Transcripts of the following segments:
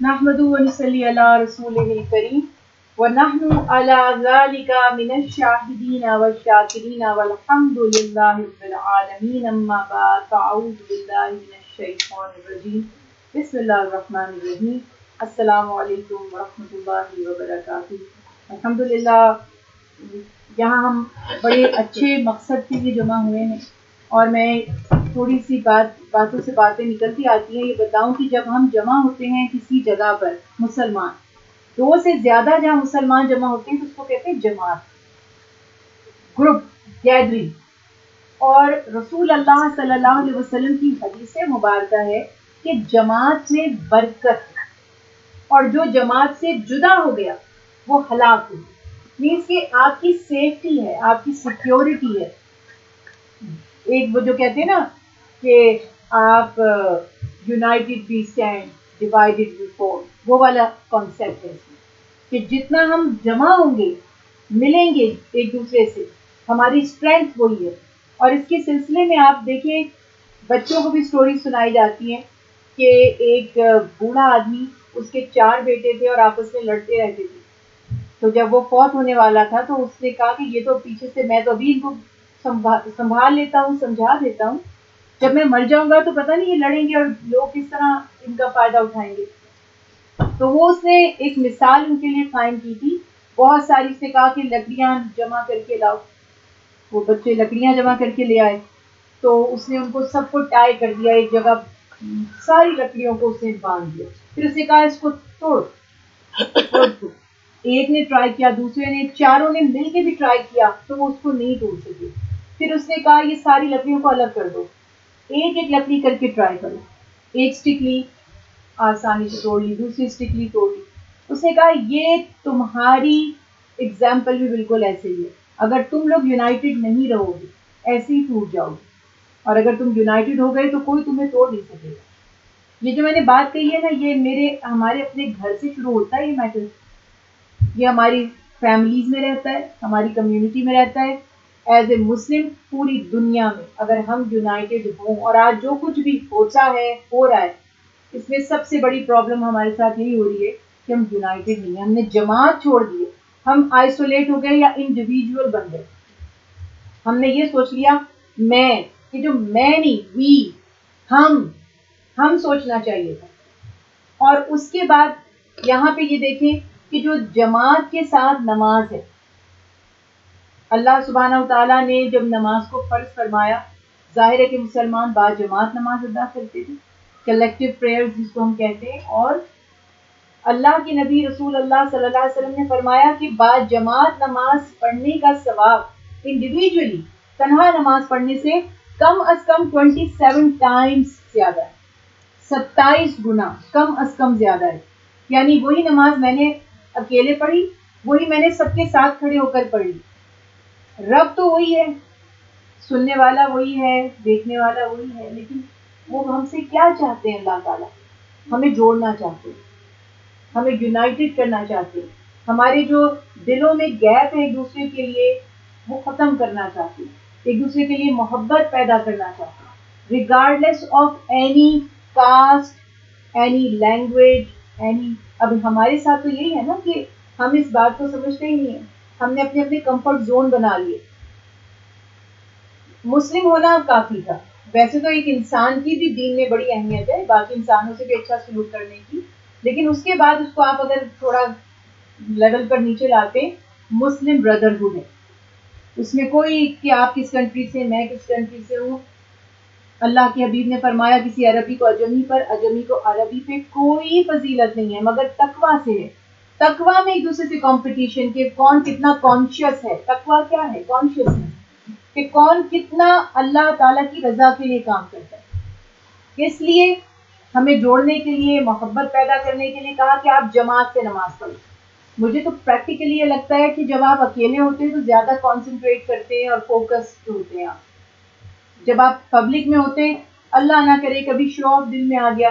نحمدہ ونصلی علی رسولہ الکریم ونحن علی ذالک من الشاہدین والشاکرین والحمد للہ رب العالمین اما بعد فاعوذ باللہ من الشیطان الرجیم بسم اللہ الرحمن الرحیم السلام علیکم ورحمۃ اللہ وبرکاتہ۔ الحمدللہ یہاں ہم بڑے اچھے مقصد کے لیے جمع ہوئے ہیں اور میں تھوڑی سی باتوں سے باتیں نکلتی آتی ہیں۔ یہ بتاؤں کہ جب ہم جمع ہوتے ہیں کسی جگہ پر مسلمان، دو سے زیادہ جہاں مسلمان جمع ہوتے ہیں تو اس کو کہتے ہیں جماعت، گروپ، گیدرنگ۔ اور رسول اللہ صلی اللہ علیہ وسلم کی حدیث مبارکہ ہے کہ جماعت میں برکت ہے اور جو جماعت سے جدا ہو گیا وہ ہلاک ہو۔ مینس کہ آپ کی سیفٹی ہے، آپ کی سیکیورٹی ہے۔ ایک وہ جو کہتے ہیں نا کہ آپ یونائٹڈ وی اسٹینڈ ڈیوائڈڈ وی فال، وہ والا کانسیپٹ ہے اس میں کہ جتنا ہم جمع ہوں گے، ملیں گے ایک دوسرے سے، ہماری اسٹرینتھ وہی ہے۔ اور اس کے سلسلے میں آپ دیکھیں بچوں کو بھی سٹوری سنائی جاتی ہیں کہ ایک بوڑھا آدمی، اس کے 4 بیٹے تھے اور آپس میں لڑتے رہتے تھے۔ تو جب وہ فوت ہونے والا تھا تو اس نے کہا کہ یہ تو پیچھے سے میں تو ابھی ان کو سنبھال لیتا ہوں، سمجھا دیتا ہوں، جب میں مر جاؤں گا تو پتہ نہیں یہ لڑیں گے اور لوگ کس طرح ان کا فائدہ اٹھائیں گے۔ تو وہ اس نے ایک مثال ان کے لیے قائم کی تھی، بہت ساری، اس نے کہا کہ لکڑیاں جمع کر کے لاؤ۔ وہ بچے لکڑیاں جمع کر کے لے آئے تو اس نے ان کو سب کو ٹائی کر دیا ایک جگہ، ساری لکڑیوں کو اس نے باندھ دیا۔ پھر اس نے کہا اس کو توڑ۔ ایک نے ٹرائی کیا، دوسرے نے، چاروں نے مل کے بھی ٹرائی کیا تو وہ اس کو نہیں توڑ سکے۔ پھر اس نے کہا یہ ساری لکڑیوں کو الگ کر دو، ایک ایک لکڑی کر کے ٹرائی کرو۔ ایک سٹک لی، آسانی سے توڑ لی، دوسری سٹک لی، توڑ لی۔ اس نے کہا یہ تمہاری اگزامپل بھی بالکل ایسے ہی ہے، اگر تم لوگ یونائٹڈ نہیں رہو گے ایسے ہی ٹوٹ جاؤ گے، اور اگر تم یونائٹڈ ہو گئے تو کوئی تمہیں توڑ نہیں سکے گا۔ یہ جو میں نے بات کہی ہے نا، یہ ہمارے اپنے گھر سے شروع ہوتا ہے۔ یہ میٹر یہ ہماری فیملیز میں رہتا ہے، ہماری کمیونٹی میں رہتا ہے۔ ایز اے مسلم پوری دنیا میں اگر ہم یونائٹڈ ہوں، اور آج جو کچھ بھی ہوتا ہے، ہو رہا ہے، اس میں سب سے بڑی پرابلم ہمارے ساتھ یہی ہو رہی ہے کہ ہم یونائٹڈ نہیں ہیں، ہم نے جماعت چھوڑ دی ہے، ہم آئسولیٹ ہو گئے یا انڈیویجول بن گئے۔ ہم نے یہ سوچ لیا میں، کہ جو میں نہیں، وی، ہم سوچنا چاہیے تھا۔ اور اس کے بعد یہاں پہ یہ دیکھیں کہ جو جماعت کے ساتھ نماز ہے، اللہ سبحانہ وتعالیٰ نے جب نماز کو فرض فرمایا، ظاہر ہے کہ مسلمان با جماعت نماز ادا کرتے تھے، کلیکٹیو پریئرز جس کو ہم کہتے ہیں۔ اور اللہ کے نبی رسول اللہ صلی اللہ علیہ وسلم نے فرمایا کہ با جماعت نماز پڑھنے کا ثواب انڈیویجولی تنہا نماز پڑھنے سے کم از کم 27 ٹائمز زیادہ ہے، 27 گنا کم از کم زیادہ ہے۔ یعنی وہی نماز میں نے اکیلے پڑھی، وہی میں نے سب کے ساتھ کھڑے ہو کر پڑھی۔ رب تو وہی ہے، سننے والا وہی ہے، دیکھنے والا وہی ہے، لیکن وہ ہم سے کیا چاہتے ہیں؟ اللہ تعالیٰ ہمیں جوڑنا چاہتے ہیں، ہمیں یونائٹڈ کرنا چاہتے ہیں، ہمارے جو دلوں میں گیپ ہے ایک دوسرے کے لیے وہ ختم کرنا چاہتے ہیں، ایک دوسرے کے لیے محبت پیدا کرنا چاہتے ہیں، regardless of any cost, any language, any. اب ہمارے ساتھ تو یہی ہے نا کہ ہم اس بات کو سمجھتے ہی نہیں ہیں، ہم نے اپنے اپنے کمفرٹ زون بنا لیے۔ مسلم ہونا کافی تھا، ویسے تو ایک انسان کی بھی دین میں بڑی اہمیت ہے، باقی انسانوں سے بھی اچھا سلوک کرنے کی، لیکن اس کے بعد اس کو آپ اگر تھوڑا لیول پر نیچے لاتے، مسلم بردرہڈ ہے، اس میں کوئی کہ آپ کس کنٹری سے، میں کس کنٹری سے ہوں۔ اللہ کے حبیب نے فرمایا کسی عربی کو اجمی پر، اجمی کو عربی پہ کوئی فضیلت نہیں ہے مگر تقویٰ سے ہے۔ تقویٰ میں ایک دوسرے سے کمپٹیشن کہ کون کتنا کانشیس ہے۔ تقویٰ کیا ہے؟ کانشیسنس، کہ کون کتنا اللہ تعالیٰ کی رضا کے لیے کام کرتا ہے۔ اس لیے ہمیں جوڑنے کے لیے، محبت پیدا کرنے کے لیے کہا کہ آپ جماعت سے نماز پڑھیں۔ مجھے تو پریکٹیکلی یہ لگتا ہے کہ جب آپ اکیلے ہوتے ہیں تو زیادہ کانسنٹریٹ کرتے ہیں اور فوکس ہوتے ہیں آپ۔ جب آپ پبلک میں ہوتے ہیں، اللہ نہ کرے کبھی شو آف دل میں آ گیا،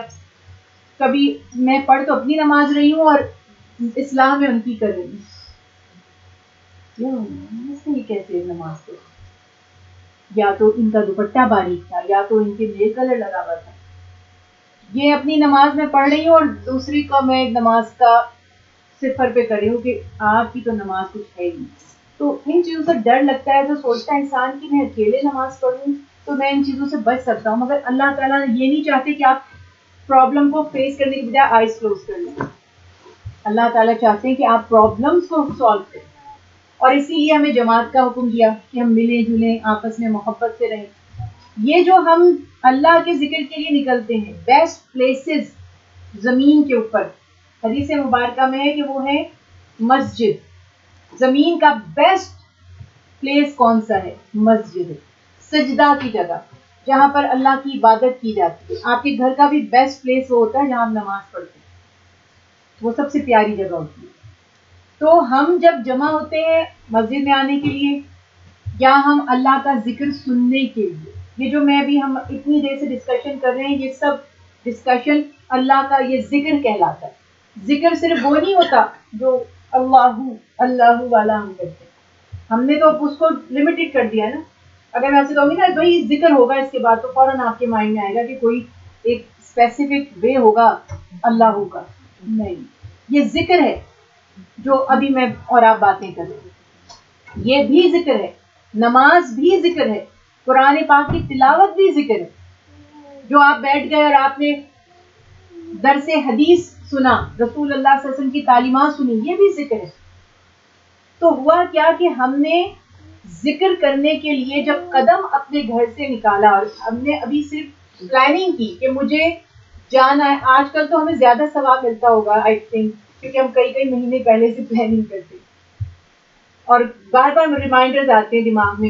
کبھی میں پڑھ تو اپنی نماز رہی ہوں اور اصلاح میں ان کی کر رہی ہوں، کیسے نماز پڑھ، یا تو ان کا دوپٹہ باریک تھا، یا تو ان کے نیل کلر لگا ہوا تھا، یہ اپنی نماز میں پڑھ رہی ہوں اور دوسری کا میں نماز کا صفر پہ کر رہی ہوں کہ آپ کی تو نماز کچھ ہے ہی نہیں. تو ان چیزوں سے ڈر لگتا ہے. تو سوچتا ہے انسان کہ میں اکیلے نماز پڑھوں تو میں ان چیزوں سے بچ سکتا ہوں. مگر اللہ تعالیٰ یہ نہیں چاہتے کہ آپ پرابلم کو فیس کرنے کی بجائے آئیز کلوز کر لیں. اللہ تعالیٰ چاہتے ہیں کہ آپ پرابلمس کو سالو کریں. اور اسی لیے ہمیں جماعت کا حکم دیا کہ ہم ملیں جلیں, آپس میں محبت سے رہیں. یہ جو ہم اللہ کے ذکر کے لیے نکلتے ہیں, بیسٹ پلیسز زمین کے اوپر حدیث مبارکہ میں ہے کہ وہ ہے مسجد. زمین کا بیسٹ پلیس کون سا ہے؟ مسجد. سجدہ کی جگہ جہاں پر اللہ کی عبادت کی جاتی ہے. آپ کے گھر کا بھی بیسٹ پلیس وہ ہوتا ہے جہاں ہم نماز پڑھتے ہیں, وہ سب سے پیاری جگہ ہوتی ہے. تو ہم جب جمع ہوتے ہیں مسجد میں آنے کے لیے یا ہم اللہ کا ذکر سننے کے لیے, یہ جو میں ابھی ہم اتنی دیر سے ڈسکشن کر رہے ہیں, یہ سب ڈسکشن اللہ کا یہ ذکر کہلاتا ہے. ذکر صرف وہ نہیں ہوتا جو اللہ اللہ والا ہم کرتے ہیں. ہم نے تو اس کو لمیٹڈ کر دیا نا. اگر میں آپ سے کہوں گی نا بھائی ذکر ہوگا اس کے بعد, تو فوراً آپ کے مائنڈ میں آئے گا کہ کوئی ایک اسپیسیفک وے ہوگا اللہ کا. نہیں, یہ ذکر ہے جو ابھی میں اور آپ باتیں کر رہے ہیں, یہ بھی ذکر ہے. نماز بھی ذکر ہے. قرآن پاک کی تلاوت بھی ذکر ہے. جو آپ بیٹھ گئے اور آپ نے درس حدیث سنا, رسول اللہ صلی اللہ علیہ وسلم کی تعلیمات سنی, یہ بھی ذکر ہے. تو ہوا کیا کہ ہم نے ذکر کرنے کے لیے جب قدم اپنے گھر سے نکالا, اور ہم نے ابھی صرف پلاننگ کی کہ مجھے جانا ہے. آج کل تو ہمیں زیادہ ثواب ملتا ہوگا آئی تھنک, کیونکہ ہم کئی مہینے پہلے سے پلاننگ کرتے ہیں اور بار بار ریمائنڈرز آتے ہیں دماغ میں.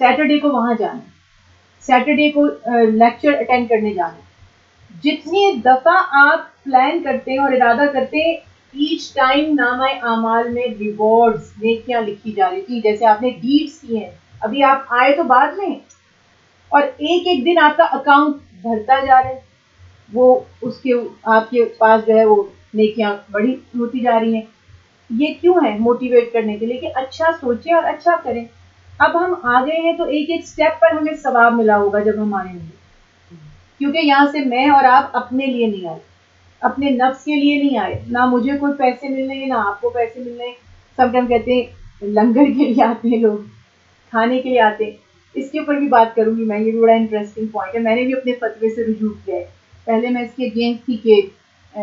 سیٹرڈے کو وہاں جانا, سیٹرڈے کو لیکچر اٹینڈ کرنے جانا. جتنی دفعہ آپ پلان کرتے ہیں اور ارادہ کرتے ہیں, ایچ ٹائم نامہ اعمال میں ریوارڈز, نیکیاں لکھی جا رہی تھی. جیسے آپ نے ڈیڈز کی ہیں, ابھی آپ آئے تو بعد میں, اور ایک ایک دن آپ کا اکاؤنٹ بھرتا جا رہا ہے. وہ اس کے آپ کے پاس جو ہے وہ نیکیاں بڑی ہوتی جا رہی ہیں. یہ کیوں ہے؟ موٹیویٹ کرنے کے لیے کہ اچھا سوچیں اور اچھا کریں. اب ہم آ گئے ہیں تو ایک ایک سٹیپ پر ہمیں ثواب ملا ہوگا جب ہم آئیں گے, کیونکہ یہاں سے میں اور آپ اپنے لیے نہیں آئے, اپنے نفس کے لیے نہیں آئے. نہ مجھے کوئی پیسے ملنے ہیں, نہ آپ کو پیسے ملنے ہیں. سب ٹائم کہتے ہیں لنگر کے لیے آتے ہیں لوگ, کھانے کے لیے آتے ہیں. اس کے اوپر بھی بات کروں گی میں, یہ بھی بڑا انٹرسٹنگ پوائنٹ ہے. میں نے بھی اپنے فتوے سے رجوع کیا ہے. پہلے میں اس کے اگینسٹ تھی کہ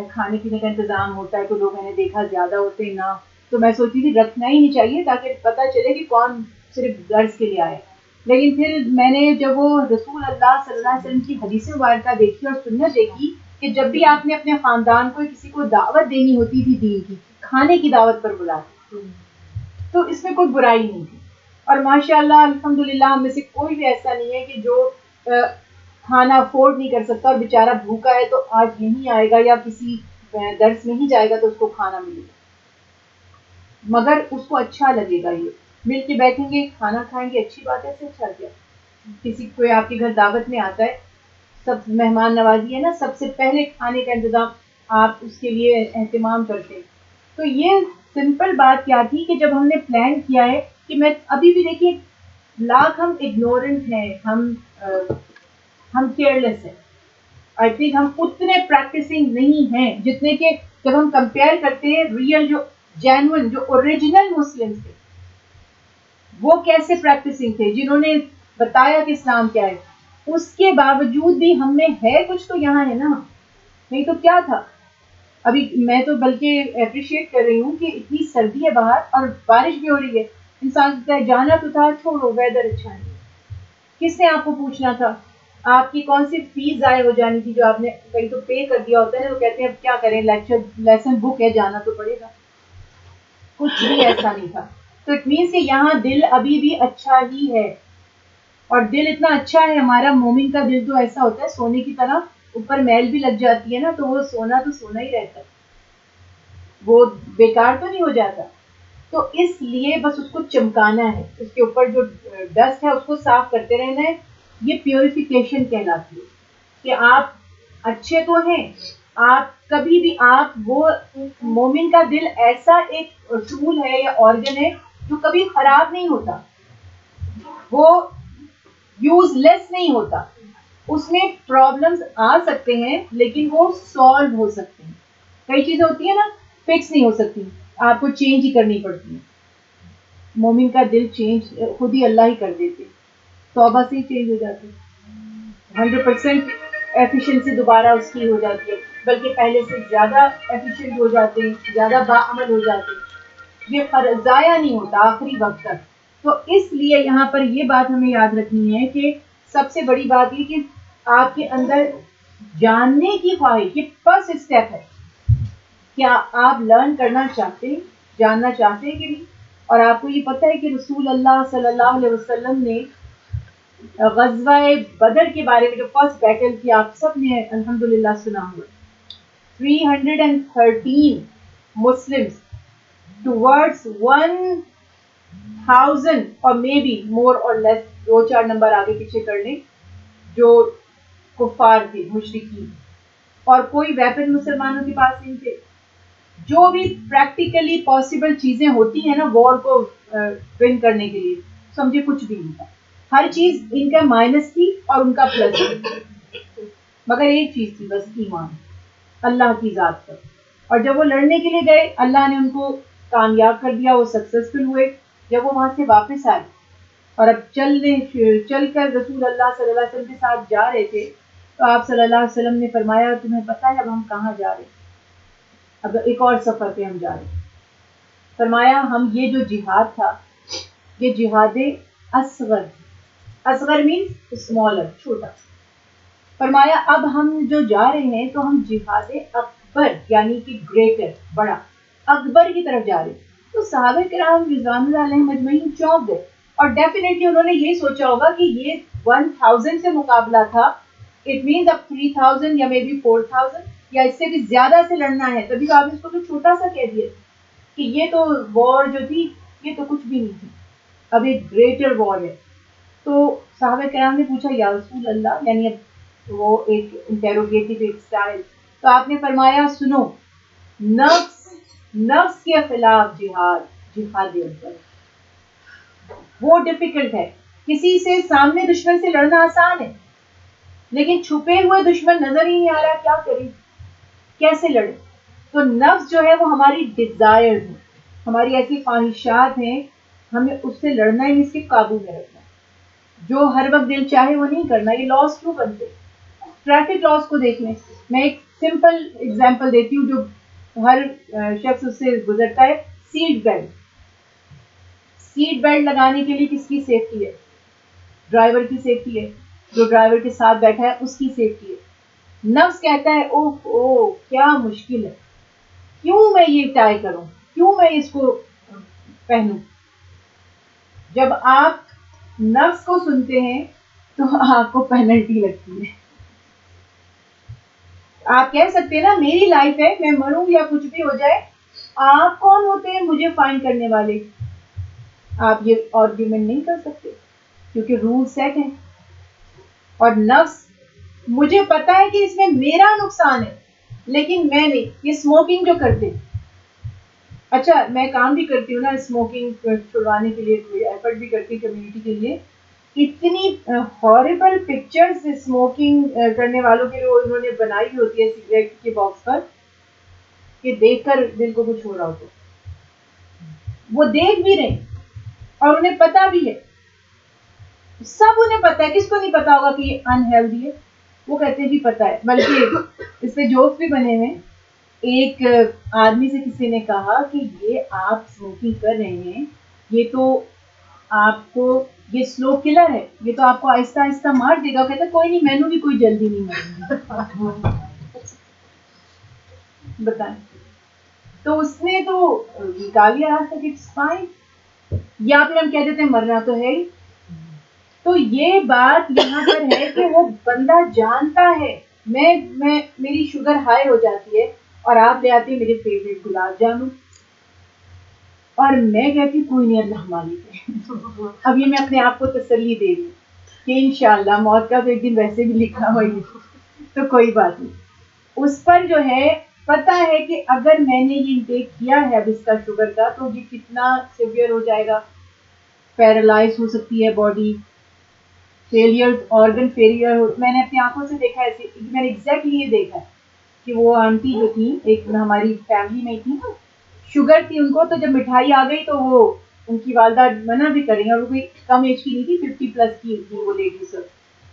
کھانے پینے کا انتظام ہوتا ہے تو لوگ میں نے دیکھا زیادہ ہوتے ہیں نا, تو میں سوچی تھی رکھنا ہی نہیں چاہیے تاکہ پتہ چلے کہ کون صرف غرض کے لیے آئے. لیکن پھر میں نے جب وہ رسول اللہ صلی اللہ علیہ وسلم کی حدیث مبارکہ دیکھی اور سنت دیکھی کہ جب بھی آپ نے اپنے خاندان کو کسی کو دعوت دینی ہوتی تھی دین کی, کھانے کی دعوت پر بلاتے, تو اس میں کوئی برائی نہیں تھی. اور ماشاء اللہ الحمدللہ ہم میں سے کوئی بھی ایسا نہیں ہے کہ جو کھانا افورڈ نہیں کر سکتا اور بیچارہ بھوکا ہے تو آج یہیں آئے گا یا کسی درس میں ہی جائے گا تو اس کو کھانا ملے گا, مگر اس کو اچھا لگے گا. یہ مل کے بیٹھیں گے, کھانا کھائیں گے, اچھی بات ہے. ایسے اچھا کیا کسی کوئی آپ کے گھر دعوت میں آتا ہے, سب مہمان نوازی ہے نا, سب سے پہلے کھانے کا انتظام آپ اس کے لیے اہتمام کرتے ہیں. تو یہ سمپل بات کیا تھی کہ جب ہم نے پلان کیا ہے کہ میں ابھی بھی دیکھیے لاکھ ہم اگنورنٹ ہیں, ہم کیئرلیس ہیں. آئی تھنک ہم اتنے پریکٹسنگ نہیں ہیں جتنے کہ جب ہم کمپیئر کرتے ہیں ریئل جو جینون جو اوریجنل مسلم تھے وہ کیسے پریکٹسنگ تھے, جنہوں نے بتایا کہ اسلام کیا ہے. اس کے باوجود بھی ہم میں ہے کچھ تو یہاں ہے نا, نہیں تو کیا تھا. ابھی میں تو بلکہ اپریشیٹ کر رہی ہوں کہ اتنی سردی ہے باہر اور بارش بھی ہو رہی ہے. انسان کہتا ہے جانا تو تھا, چھوڑو ویدر اچھا نہیں. کس نے آپ کو پوچھنا تھا؟ آپ کی کون سی فیس ضائع ہو جانی تھی جو آپ نے کہیں تو پے کر دیا ہوتا ہے نا, وہ کہتے ہیں اب کیا کریں, لیسن بک ہے, جانا تو پڑے گا. کچھ بھی ایسا نہیں تھا. تو اٹ مینس کہ یہاں دل ابھی بھی اچھا ہی ہے, اور دل اتنا اچھا ہے ہمارا. مومن کا دل تو ایسا ہوتا ہے سونے کی طرح, اوپر میل بھی لگ جاتی ہے نا تو وہ سونا ہی رہتا ہے, وہ بیکار تو نہیں ہو جاتا. تو اس لیے بس اس کو چمکانا ہے, اس کے اوپر جو ڈسٹ ہے اس کو صاف کرتے رہنا ہے. یہ پیوریفیکیشن کہلاتی ہے کہ آپ اچھے تو ہیں, آپ کبھی بھی آپ وہ مومن کا دل ایسا ایک ٹول ہے یا آرگن ہے جو کبھی خراب نہیں ہوتا, وہ یوز لیس نہیں ہوتا. اس میں پرابلمس آ سکتے ہیں لیکن وہ سالو ہو سکتے ہیں. کئی چیزیں ہوتی ہیں نا فکس نہیں ہو سکتی, آپ کو چینج ہی کرنی پڑتی ہے. مومن کا دل چینج خود ہی اللہ ہی کر دیتے, توبہ سے ہی چینج ہو جاتی ہے, 100% ایفیشنسی دوبارہ اس کی ہو جاتی ہے, بلکہ پہلے سے زیادہ ایفیشینٹ ہو جاتے ہیں, زیادہ باعمل ہو جاتے ہیں. یہ ضائع نہیں ہوتا آخری وقت تک. تو اس لیے یہاں پر یہ بات ہمیں یاد رکھنی ہے کہ سب سے بڑی بات یہ کہ آپ کے اندر جاننے کی خواہش, یہ فرسٹ اسٹیپ ہے. کیا آپ لرن کرنا چاہتے ہیں, جاننا چاہتے ہیں کہ نہیں؟ اور آپ کو یہ پتہ ہے کہ رسول اللہ صلی اللہ علیہ وسلم نے غزوہ بدر کے بارے میں جو فرسٹ بیٹل کی آپ سب نے الحمدللہ سنا ہوا, 313 مسلمز towards 1000 اور مے بی مور اور لیس, 2-4 نمبر آگے پیچھے کر لیں, جو کفار تھے مشرکین, اور کوئی ویپن مسلمانوں کے پاس نہیں تھے. جو بھی پریکٹیکلی پاسبل چیزیں ہوتی ہیں نا وار کو ون کرنے کے لیے, سمجھے کچھ بھی نہیں تھا. ہر چیز ان کا مائنس تھی اور ان کا پلس تھی, مگر ایک چیز تھی بس, ایمان اللہ کی ذات پر. اور جب وہ لڑنے کے لیے گئے اللہ نے ان کو کامیاب کر دیا, وہ سکسیسفل ہوئے. جب وہ وہاں سے واپس آئے اور اب چل کر رسول اللہ صلی اللہ علیہ وسلم کے ساتھ جا رہے تھے, تو آپ صلی اللہ علیہ وسلم نے فرمایا تمہیں پتہ ہے اب ہم کہاں جا رہے ہیں؟ اب ایک اور سفر پہ ہم جا رہے ہیں. فرمایا ہم یہ جو جہاد تھا یہ جہاد اصغر, اصغر مینس اسمالر, چھوٹا. فرمایا اب ہم جو جا رہے ہیں تو ہم جہاد اکبر یعنی کہ گریٹر, بڑا, اکبر کی طرف جا رہے ہیں. تو صحابہ کرام رضوان اللہ علیہم اجمعین چونک گئے, اور ڈیفینیٹلی انہوں نے یہی سوچا ہوگا کہ یہ 1000 سے مقابلہ تھا, اٹ مینز اب 3000 یا مے بی 4000 یا اس سے بھی زیادہ سے لڑنا ہے, تبھی تو آپ اس کو تو چھوٹا سا کہہ دیے کہ یہ تو وار جو تھی یہ تو کچھ بھی نہیں تھی, اب ایک گریٹر وار ہے. تو صحابہ کرام نے پوچھا یا رسول اللہ, یعنی اب وہ ایک انٹیروگیٹو ایک سٹائل, تو آپ نے فرمایا سنو, نفس کے خلاف جہاد, جہاد اکبر وہ ڈیفیکلٹ ہے. کسی سے سامنے دشمن سے لڑنا آسان ہے, لیکن چھپے ہوئے دشمن نظر ہی نہیں آ رہا, کیا کریں, کیسے لڑے؟ تو نفس جو ہے وہ ہماری ڈیزائر ہے, ہماری ایسی خواہشات ہیں, ہمیں اس سے لڑنا ہے, اس کے قابو میں رکھنا. جو ہر وقت دل چاہے وہ نہیں کرنا. یہ لاس کیوں بنتے؟ ٹریفک لاس کو دیکھ لیں. میں ایک سمپل اگزامپل دیتی ہوں جو ہر شخص اس سے گزرتا ہے. سیٹ بیلٹ, سیٹ بیلٹ لگانے کے لیے کس کی سیفٹی ہے؟ ڈرائیور کی سیفٹی ہے, جو ڈرائیور کے ساتھ بیٹھا ہے اس کی سیفٹی ہے. نفس کہتا ہے اوہ اوہ کیا مشکل ہے, کیوں میں یہ ٹائی کروں, کیوں میں اس کو پہنوں. جب آپ نفس کو سنتے ہیں تو آپ کو پینلٹی لگتی ہے. آپ کہہ سکتے ہیں نا میری لائف ہے, میں مروں یا کچھ بھی ہو جائے, آپ کون ہوتے ہیں مجھے فائن کرنے والے؟ آپ یہ آرگیومنٹ نہیں کر سکتے کیونکہ رول سیٹ ہیں. اور نفس مجھے پتا ہے کہ اس میں میرا نقصان ہے, لیکن میں نہیں. یہ اسموکنگ جو کرتے, اچھا میں کام بھی کرتی ہوں نا اسموکنگ چھڑوانے کے لیے, کوئی ایفرٹ بھی کرتی ہوں کمیونٹی کے لیے. اتنی ہاربل پکچرز اسموکنگ کرنے والوں کے لیے انہوں نے بنائی بھی ہوتی ہے سگریٹ کے باکس پر, کہ دیکھ کر دل کو کچھ ہو رہا ہوتا. وہ دیکھ بھی رہے اور انہیں پتا بھی ہے, سب انہیں پتا ہے. کس کو نہیں پتا ہوگا کہ یہ انہیلدی ہے؟ وہ کہتے ہیں جی پتا ہے. بلکہ اس پہ جوکس بھی بنے ہوئے. ایک آدمی سے کسی نے کہا کہ یہ آپ اسموکنگ کر رہے ہیں, یہ تو آپ کو یہ سلو کلر ہے, یہ تو آپ کو آہستہ آہستہ مار دے گا. کہتا کوئی نہیں, مینوں بھی کوئی جلدی نہیں مروں گی. بتائیں. تو اس نے تو گالیاں راستہ کہ فائن, یا پھر ہم کہہ دیتے ہیں مرنا تو ہے ہی. تو یہ بات یہاں پر ہے کہ وہ بندہ جانتا ہے میری شوگر ہائی ہو جاتی ہے اور آپ لے آتے ہیں میرے فیوریٹ گلاب جامن, اور میں کہتی کوئی نہیں اللہ مالک ہے. اب یہ میں اپنے آپ کو تسلی دے رہی ہوں کہ انشاءاللہ موت کا تو ایک دن ویسے بھی لکھا ہوا ہی, تو کوئی بات نہیں. اس پر جو ہے پتا ہے کہ اگر میں نے یہ انٹیک کیا ہے اب اس کا شوگر کا, تو یہ کتنا سیویئر ہو جائے گا, پیرالائز ہو سکتی ہے باڈی, فیلئر، آرگن فیلئر. میں نے اپنی آنکھوں سے دیکھا ایسے، میں نے ایگزیکٹلی یہ دیکھا کہ وہ آنٹی جو تھی ایک ہماری فیملی میں تھی نا، شوگر تھی ان کو، تو جب مٹھائی آ گئی تو وہ ان کی والدہ منع بھی کریں، اور وہ کوئی کم ایج کی نہیں تھی، 50+ کی تھی وہ لیڈی. سر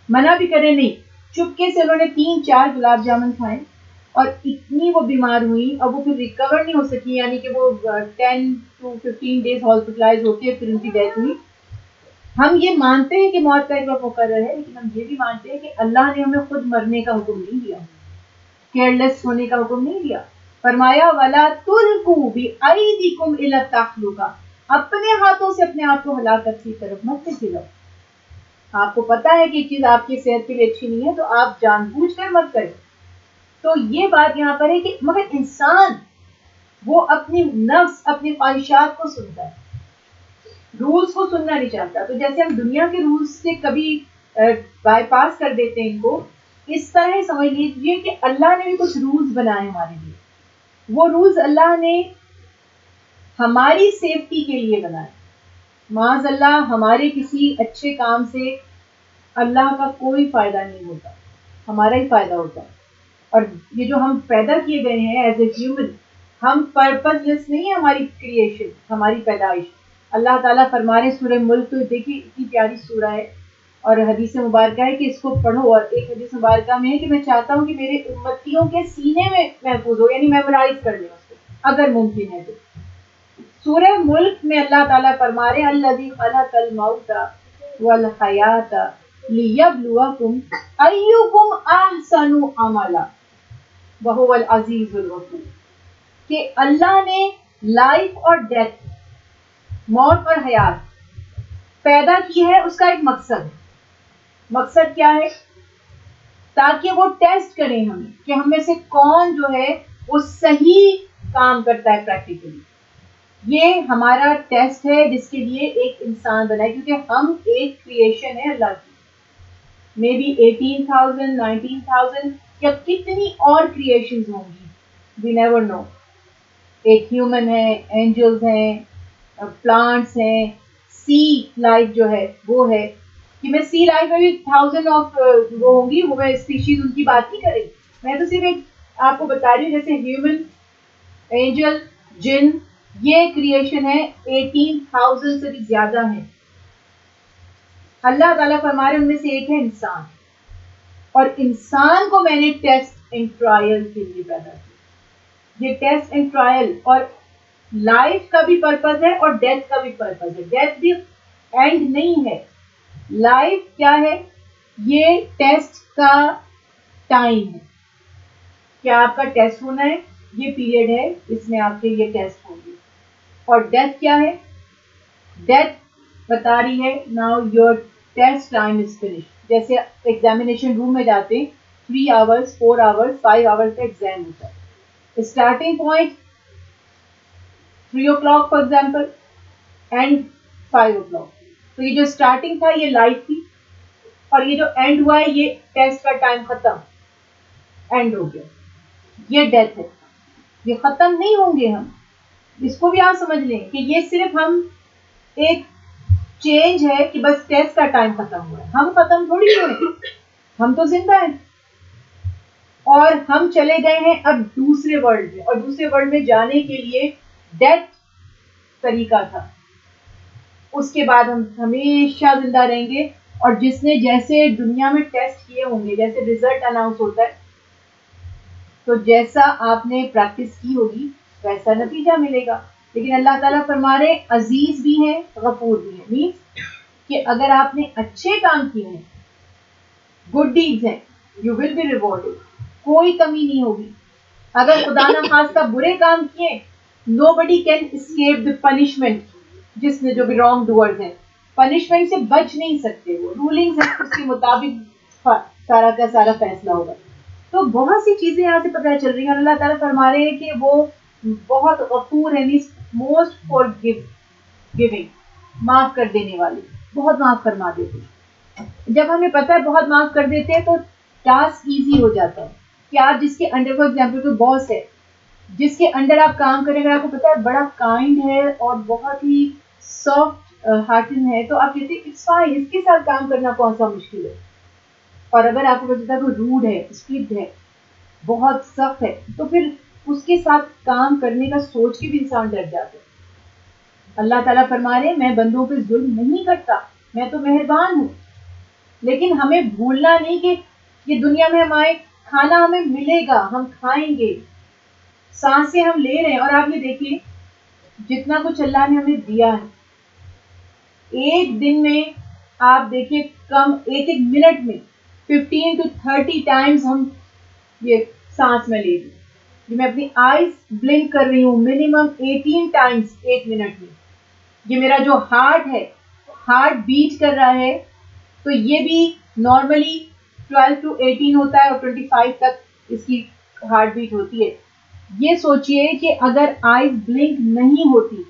منع بھی کرے نہیں، چپکے سے انہوں نے 3-4 گلاب جامن کھائے اور اتنی وہ بیمار ہوئی، اور وہ پھر ریکور نہیں ہو سکی، یعنی کہ وہ 10 to 15 days ہاسپٹلائز ہوتے پھر ان کی ڈیتھ ہوئی. ہم یہ مانتے ہیں کہ موت کا ایک وقت مقرر ہے، لیکن ہم یہ بھی مانتے ہیں کہ اللہ نے ہمیں خود مرنے کا حکم نہیں دیا، کیئرلیس ہونے کا حکم نہیں دیا. فرمایا وَلَا تُلْقُوا بِأَيْدِكُمْ إِلَى التَّهْلُكَةِ، اپنے ہاتھوں سے اپنے آپ کو ہلاکت کی طرف مت دھکیلو. آپ کو پتا ہے کہ یہ چیز آپ کی صحت کے لیے اچھی نہیں ہے تو آپ جان بوجھ کر مت کریں. تو یہ بات یہاں پر ہے کہ مگر انسان وہ اپنی نفس، اپنی خواہشات کو سنتا ہے، رولز کو سننا نہیں چاہتا. تو جیسے ہم دنیا کے رولز سے کبھی بائی پاس کر دیتے ہیں ان کو، اس طرح ہی سمجھ لیجیے کہ اللہ نے بھی کچھ رولز بنائے ہمارے لیے. وہ رولز اللہ نے ہماری سیفٹی کے لیے بنائے. معاذ اللہ ہمارے کسی اچھے کام سے اللہ کا کوئی فائدہ نہیں ہوتا، ہمارا ہی فائدہ ہوتا ہے. اور یہ جو ہم پیدا کیے گئے ہیں ایز اے ہیومن، ہم پرپز لیس نہیں ہے ہماری کریشن، ہماری پیدائش. اللہ تعالیٰ فرما رہے سورہ ملک، تو دیکھیے اتنی پیاری سورہ ہے اور حدیث مبارکہ ہے کہ اس کو پڑھو. اور ایک حدیث مبارکہ میں ہے کہ میں چاہتا ہوں کہ میرے امتیوں کے سینے میں محفوظ ہو، یعنی میمورائز کر لیں اس کو اگر ممکن ہے تو. سورہ ملک میں اللہ تعالیٰ فرما رہے الذی خلق الموت والحیات لیبلوکم ایکم احسن عملا وہو العزیز الغفور، کہ اللہ نے لائف اور ڈیتھ، موت اور حیات پیدا کی ہے. اس کا ایک مقصد ہے. مقصد کیا ہے؟ تاکہ وہ ٹیسٹ کریں ہمیں کہ ہم میں سے کون جو ہے وہ صحیح کام کرتا ہے پریکٹیکلی. یہ ہمارا ٹیسٹ ہے جس کے لیے ایک انسان بنا ہے، کیونکہ ہم ایک کریشن ہے اللہ کی. مے بی 18,000 19,000 یا کتنی اور کریشنز ہوں گی، وی نیور نو. ایک ہیومن ہے، اینجلز ہیں، پلانٹس ہیں، سی لائف جو ہے وہ ہے. کہ میں سی لائف میں بھی 1000 آف وہ ہوں گی، وہ میں اسپیشیز ان کی بات نہیں کر رہی. میں تو صرف ایک آپ کو بتا رہی ہوں، جیسے ہیومن، اینجل، جن، یہ کریشن ہے 18,000 سے بھی زیادہ ہیں. اللہ تعالیٰ فرما رہے ان میں سے ایک ہے انسان، اور انسان کو میں نے ٹیسٹ اینڈ ٹرائل کے لیے پیدا کیا. یہ ٹیسٹ اینڈ ٹرائل، اور لائف کا بھی پرپز ہے اور ڈیتھ کا بھی پرپز ہے. ڈیتھ بھی اینڈ نہیں ہے. لائف کیا ہے؟ یہ ٹیسٹ کا ٹائم ہے. کیا آپ کا ٹیسٹ ہونا ہے؟ یہ پیریڈ ہے، اس میں آپ کے یہ ٹیسٹ ہوں گے. اور ڈیتھ کیا ہے؟ ڈیتھ بتا رہی ہے now your test time is finish. جیسے ایگزامینیشن روم میں جاتے ہیں 3 hours 4 hours 5 hours کا ایگزام ہوتا ہے. Starting point 3 o'clock for example and 5 o'clock. تو یہ جو اسٹارٹنگ تھا یہ لائف تھی، اور یہ جو اینڈ ہوا ہے یہ ٹیسٹ کا ٹائم ختم، اینڈ ہو گیا. یہ ڈیتھ ہے. یہ ختم نہیں ہوں گے ہم، اس کو بھی آپ سمجھ لیں کہ یہ صرف ہم ایک چینج ہے کہ بس ٹیسٹ کا ٹائم ختم ہوا ہے. ہم ختم تھوڑی ہوئے، ہم تو زندہ ہیں، اور ہم چلے گئے ہیں اب دوسرے ورلڈ میں. اور دوسرے ورلڈ میں جانے کے لیے ڈیتھ طریقہ تھا. اس کے بعد ہم ہمیشہ زندہ رہیں گے. اور جس نے جیسے دنیا میں ٹیسٹ کیے ہوں گے، جیسے ریزلٹ اناؤنس ہوتا ہے، تو جیسا آپ نے پریکٹس کی ہوگی ویسا نتیجہ ملے گا. لیکن اللہ تعالیٰ فرما رہے عزیز بھی ہیں، غفور بھی ہیں. مینس کہ اگر آپ نے اچھے کام کیے ہیں، گڈ ڈیڈز ہیں، یو ول بی ریوارڈڈ. کوئی کمی نہیں ہوگی. اگر خدا نخواستہ برے کام کیے، نو بڈی کین اسکیپ دی پنشمنٹ. جس نے جو بھی رانگ ڈوئرز ہیں پنشمنٹ سے بچ نہیں سکتے. وہ رولنگز ہیں، اس کے مطابق سارا کا سارا فیصلہ ہوگا. تو بہت سی چیزیں یہاں سے پتہ چل رہی ہیں. اللہ تعالیٰ فرما رہے ہیں کہ وہ بہت غفور ہے، موسٹ فورگیونگ، معاف کر دینے والے، بہت معاف فرما دیتے. جب ہمیں پتہ ہے بہت معاف کر دیتے ہیں تو ٹاسک ایزی ہو جاتا ہے. کہ آپ جس کے انڈر، فار ایگزامپل کوئی باس ہے جس کے انڈر آپ کام کریں، اگر آپ کو پتا ہے بڑا کائنڈ ہے اور بہت ہی سافٹ ہارٹن ہے تو آپ کہتے ہیں اٹس فائن، اس کے ساتھ کام کرنا کون سا مشکل ہے. اور اگر آپ کو پتا چلتا ہے کہ روڈ ہے، اسٹرکٹ ہے، بہت سخت ہے، تو پھر اس کے ساتھ کام کرنے کا سوچ کے بھی انسان ڈر جاتا ہے. اللہ تعالیٰ فرما رہے ہیں میں بندوں پہ ظلم نہیں کرتا، میں تو مہربان ہوں. لیکن ہمیں بھولنا نہیں کہ یہ دنیا میں ہمارے کھانا ہمیں ملے گا، ہم کھائیں گے، سانسیں ہم لے رہے ہیں. اور آپ یہ دیکھیے جتنا کچھ اللہ نے ہمیں دیا ہے، ایک دن میں آپ دیکھیے کم ایک ایک منٹ میں 15 to 30 ٹائمز ہم یہ سانس میں لے رہی ہوں. میں اپنی آئیز بلنک کر رہی ہوں منیمم 18 ٹائمز ایک منٹ میں. یہ میرا جو ہارٹ ہے، ہارٹ بیٹ کر رہا ہے، تو یہ بھی نارملی 12 to 18 ہوتا ہے اور 25 تک اس کی ہارٹ بیٹ ہوتی ہے. یہ سوچئے کہ اگر آئیز بلنک نہیں ہوتی،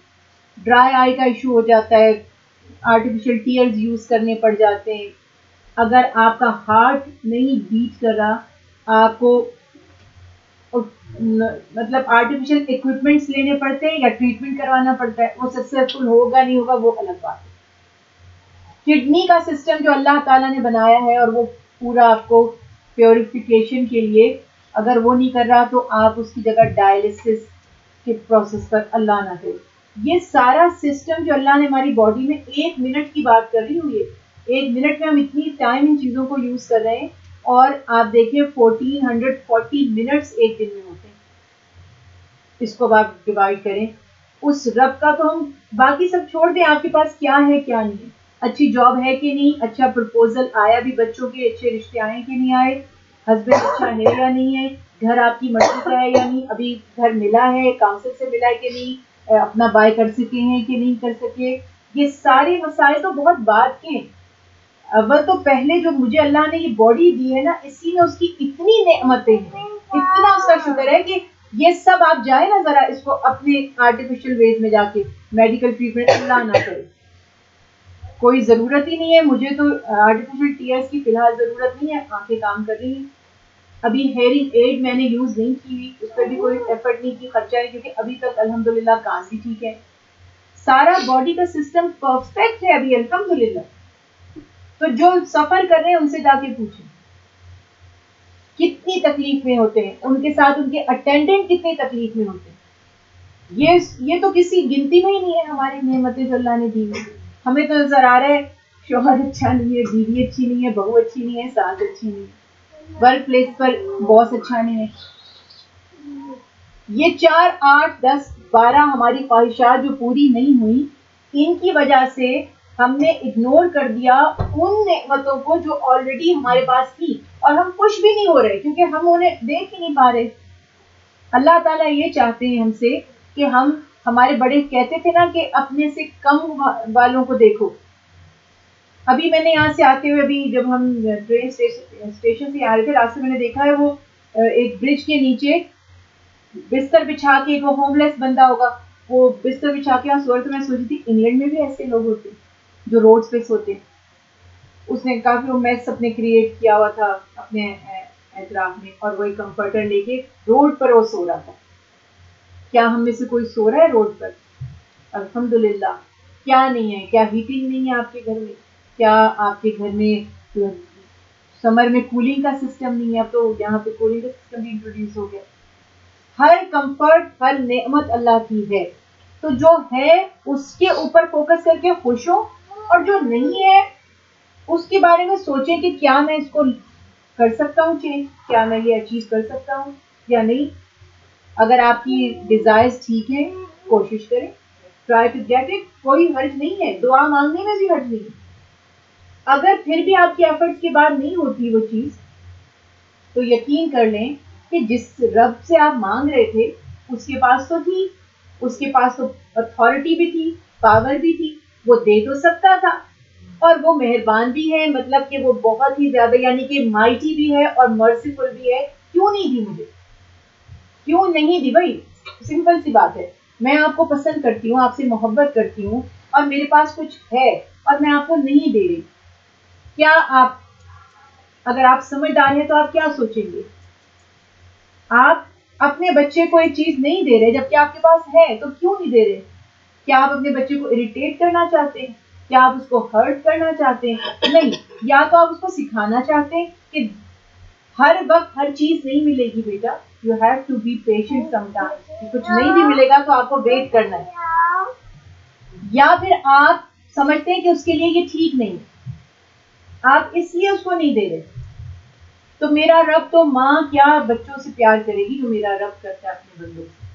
ڈرائی آئی کا ایشو ہو جاتا ہے، آرٹیفیشل ٹیئرز یوز کرنے پڑ جاتے ہیں. اگر آپ کا ہارٹ نہیں بیٹ کر رہا، آپ کو مطلب آرٹیفیشل اکوپمنٹس لینے پڑتے ہیں یا ٹریٹمنٹ کروانا پڑتا ہے. وہ سکسیسفل ہوگا نہیں ہوگا وہ الگ بات ہے. کڈنی کا سسٹم جو اللہ تعالیٰ نے بنایا ہے، اور وہ پورا آپ کو پیوریفیکیشن کے لیے اگر وہ نہیں کر رہا تو آپ اس کی جگہ ڈائلسس کے پروسیس پر اللہ نہ کرے. یہ سارا سسٹم جو اللہ نے ہماری باڈی میں، ایک منٹ کی بات کر رہی ہوں، یہ ایک منٹ میں ہم اتنی ٹائم ان چیزوں کو یوز کر رہے ہیں. اور آپ دیکھیں 1440 منٹس ایک دن میں ہوتے ہیں. اس کو آپ ڈیوائڈ کریں، اس رب کا تو ہم باقی سب چھوڑ دیں، آپ کے پاس کیا ہے کیا نہیں ہے، اچھی جاب ہے کہ نہیں، اچھا پرپوزل آیا بھی، بچوں کے اچھے رشتے آئے کہ نہیں آئے، ہسبینڈ اچھا ہے یا نہیں ہے، گھر آپ کی مرضی کا ہے یا نہیں، ابھی گھر ملا ہے، کاؤنسل سے ملا ہے کہ نہیں، اپنا بائی کر سکے ہیں کہ نہیں کر سکے. یہ سارے مسائل تو بہت بعد کے ہیں. اول تو پہلے جو مجھے اللہ نے یہ باڈی دی ہے نا، اسی میں اس کی اتنی نعمتیں ہیں، اتنا اس کا شکر ہے کہ یہ سب آپ جائیں نا ذرا اس کو اپنے آرٹیفیشل ویز میں جا کے میڈیکل ٹریٹمنٹ اللہ نہ کرے. کوئی ضرورت ہی نہیں ہے مجھے تو آرٹیفیشل ٹیئرز کی فی الحال ضرورت نہیں ہے، آنکھیں کام کر رہی ہیں. ابھی ہیئرنگ ایڈ میں نے یوز نہیں کی ہوئی، اس پہ بھی کوئی ایفرٹ نہیں کی، خرچہ نہیں، کیونکہ ابھی تک الحمدللہ کان بھی ٹھیک ہے، سارا باڈی کا سسٹم پرفیکٹ ہے ابھی الحمدللہ. تو جو سفر کر رہے ہیں ان سے جا کے پوچھیں کتنی تکلیف میں ہوتے ہیں، ان کے ساتھ ان کے اٹینڈنٹ کتنی تکلیف میں ہوتے ہیں. یہ تو کسی گنتی میں ہی نہیں ہے ہماری نعمتیں جو اللہ نے دی ہوئی. ہمیں تو نظر آ رہا ہے شوہر اچھا نہیں ہے، بیوی اچھی نہیں ہے، بہو اچھی نہیں ہے، ساس اچھی نہیں ہے، ورک پلیس پر باس اچھا نہیں ہے. یہ 4 8 10 12 ہماری خواہشات جو پوری نہیں ہوئی، ان کی وجہ سے ہم نے اگنور کر دیا ان نعمتوں کو جو آلریڈی ہمارے پاس تھی، اور ہم خوش بھی نہیں ہو رہے کیونکہ ہم انہیں دیکھ ہی نہیں پا رہے. اللہ تعالیٰ یہ چاہتے ہیں ہم سے کہ ہمارے بڑے کہتے تھے نا کہ اپنے سے کم والوں کو دیکھو. ابھی میں نے یہاں سے آتے ہوئے، ابھی جب ہم ٹرین اسٹیشن سے آ رہے تھے، راستے میں نے دیکھا ہے وہ ایک برج کے نیچے بستر بچھا کے، ایک وہ ہوم لیس بندہ ہوگا، وہ بستر بچھا کے وہاں سو رہا. تو میں سوچی تھی انگلینڈ میں بھی ایسے لوگ ہوتے جو روڈ پہ سوتے. اس نے کافی وہ میس اپنے کریٹ کیا ہوا تھا اپنے اطراف میں، اور وہی کمفرٹر لے کے روڈ پر وہ سو رہا تھا. کیا ہم میں سے کوئی سو رہا ہے روڈ پر؟ الحمدللہ. کیا نہیں ہے؟ کیا ہیٹنگ نہیں ہے آپ کے گھر میں؟ کیا آپ کے گھر میں سمر میں کولنگ کا سسٹم نہیں ہے؟ اب تو یہاں پہ کولنگ کا سسٹم بھی انٹروڈیوس ہو گیا. ہر کمفرٹ، ہر نعمت اللہ کی ہے. تو جو ہے اس کے اوپر فوکس کر کے خوش ہو، اور جو نہیں ہے اس کے بارے میں سوچیں کہ کیا میں اس کو کر سکتا ہوں چینج، کیا میں یہ اچیو کر سکتا ہوں یا نہیں. اگر آپ کی ڈیزائرز ٹھیک ہیں کوشش کریں، ٹرائی ٹو گیٹ اٹ. کوئی حرج نہیں ہے، دعا مانگنے میں بھی حرج نہیں ہے. اگر پھر بھی آپ کے ایفرٹس کے بعد نہیں ہوتی وہ چیز، تو یقین کر لیں کہ جس رب سے آپ مانگ رہے تھے اس کے پاس تو تھی، اس کے پاس تو اتھارٹی بھی تھی، پاور بھی تھی، وہ دے تو سکتا تھا. اور وہ مہربان بھی ہے، مطلب کہ وہ بہت ہی زیادہ، یعنی کہ مائٹی بھی ہے اور مرسیفل بھی ہے. کیوں نہیں دی مجھے؟ کیوں نہیں دی بھائی؟ سمپل سی بات ہے. میں آپ کو پسند کرتی ہوں، آپ سے محبت کرتی ہوں، اور میرے پاس کچھ ہے اور میں آپ کو نہیں دے رہی. کیا آپ، اگر آپ سمجھدار ہیں تو آپ کیا سوچیں گے؟ آپ اپنے بچے کو ایک چیز نہیں دے رہے جبکہ آپ کے پاس ہے، تو کیوں نہیں دے رہے؟ کیا آپ اپنے بچے کو اریٹیٹ کرنا چاہتے ہیں؟ کیا آپ اس کو ہرٹ کرنا چاہتے ہیں؟ نہیں. یا تو آپ اس کو سکھانا چاہتے ہیں کہ ہر وقت ہر چیز نہیں ملے گی بیٹا, you have to be patient some time, کچھ نہیں بھی ملے گا تو آپ کو ویٹ کرنا ہے. یا پھر آپ سمجھتے ہیں کہ اس کے لیے یہ ٹھیک نہیں, آپ اس لیے اس کو نہیں دے رہے. تو میرا رب تو ماں کیا بچوں سے پیار کرے گی جو میرا رب کرتا ہے اپنے بندوں سے.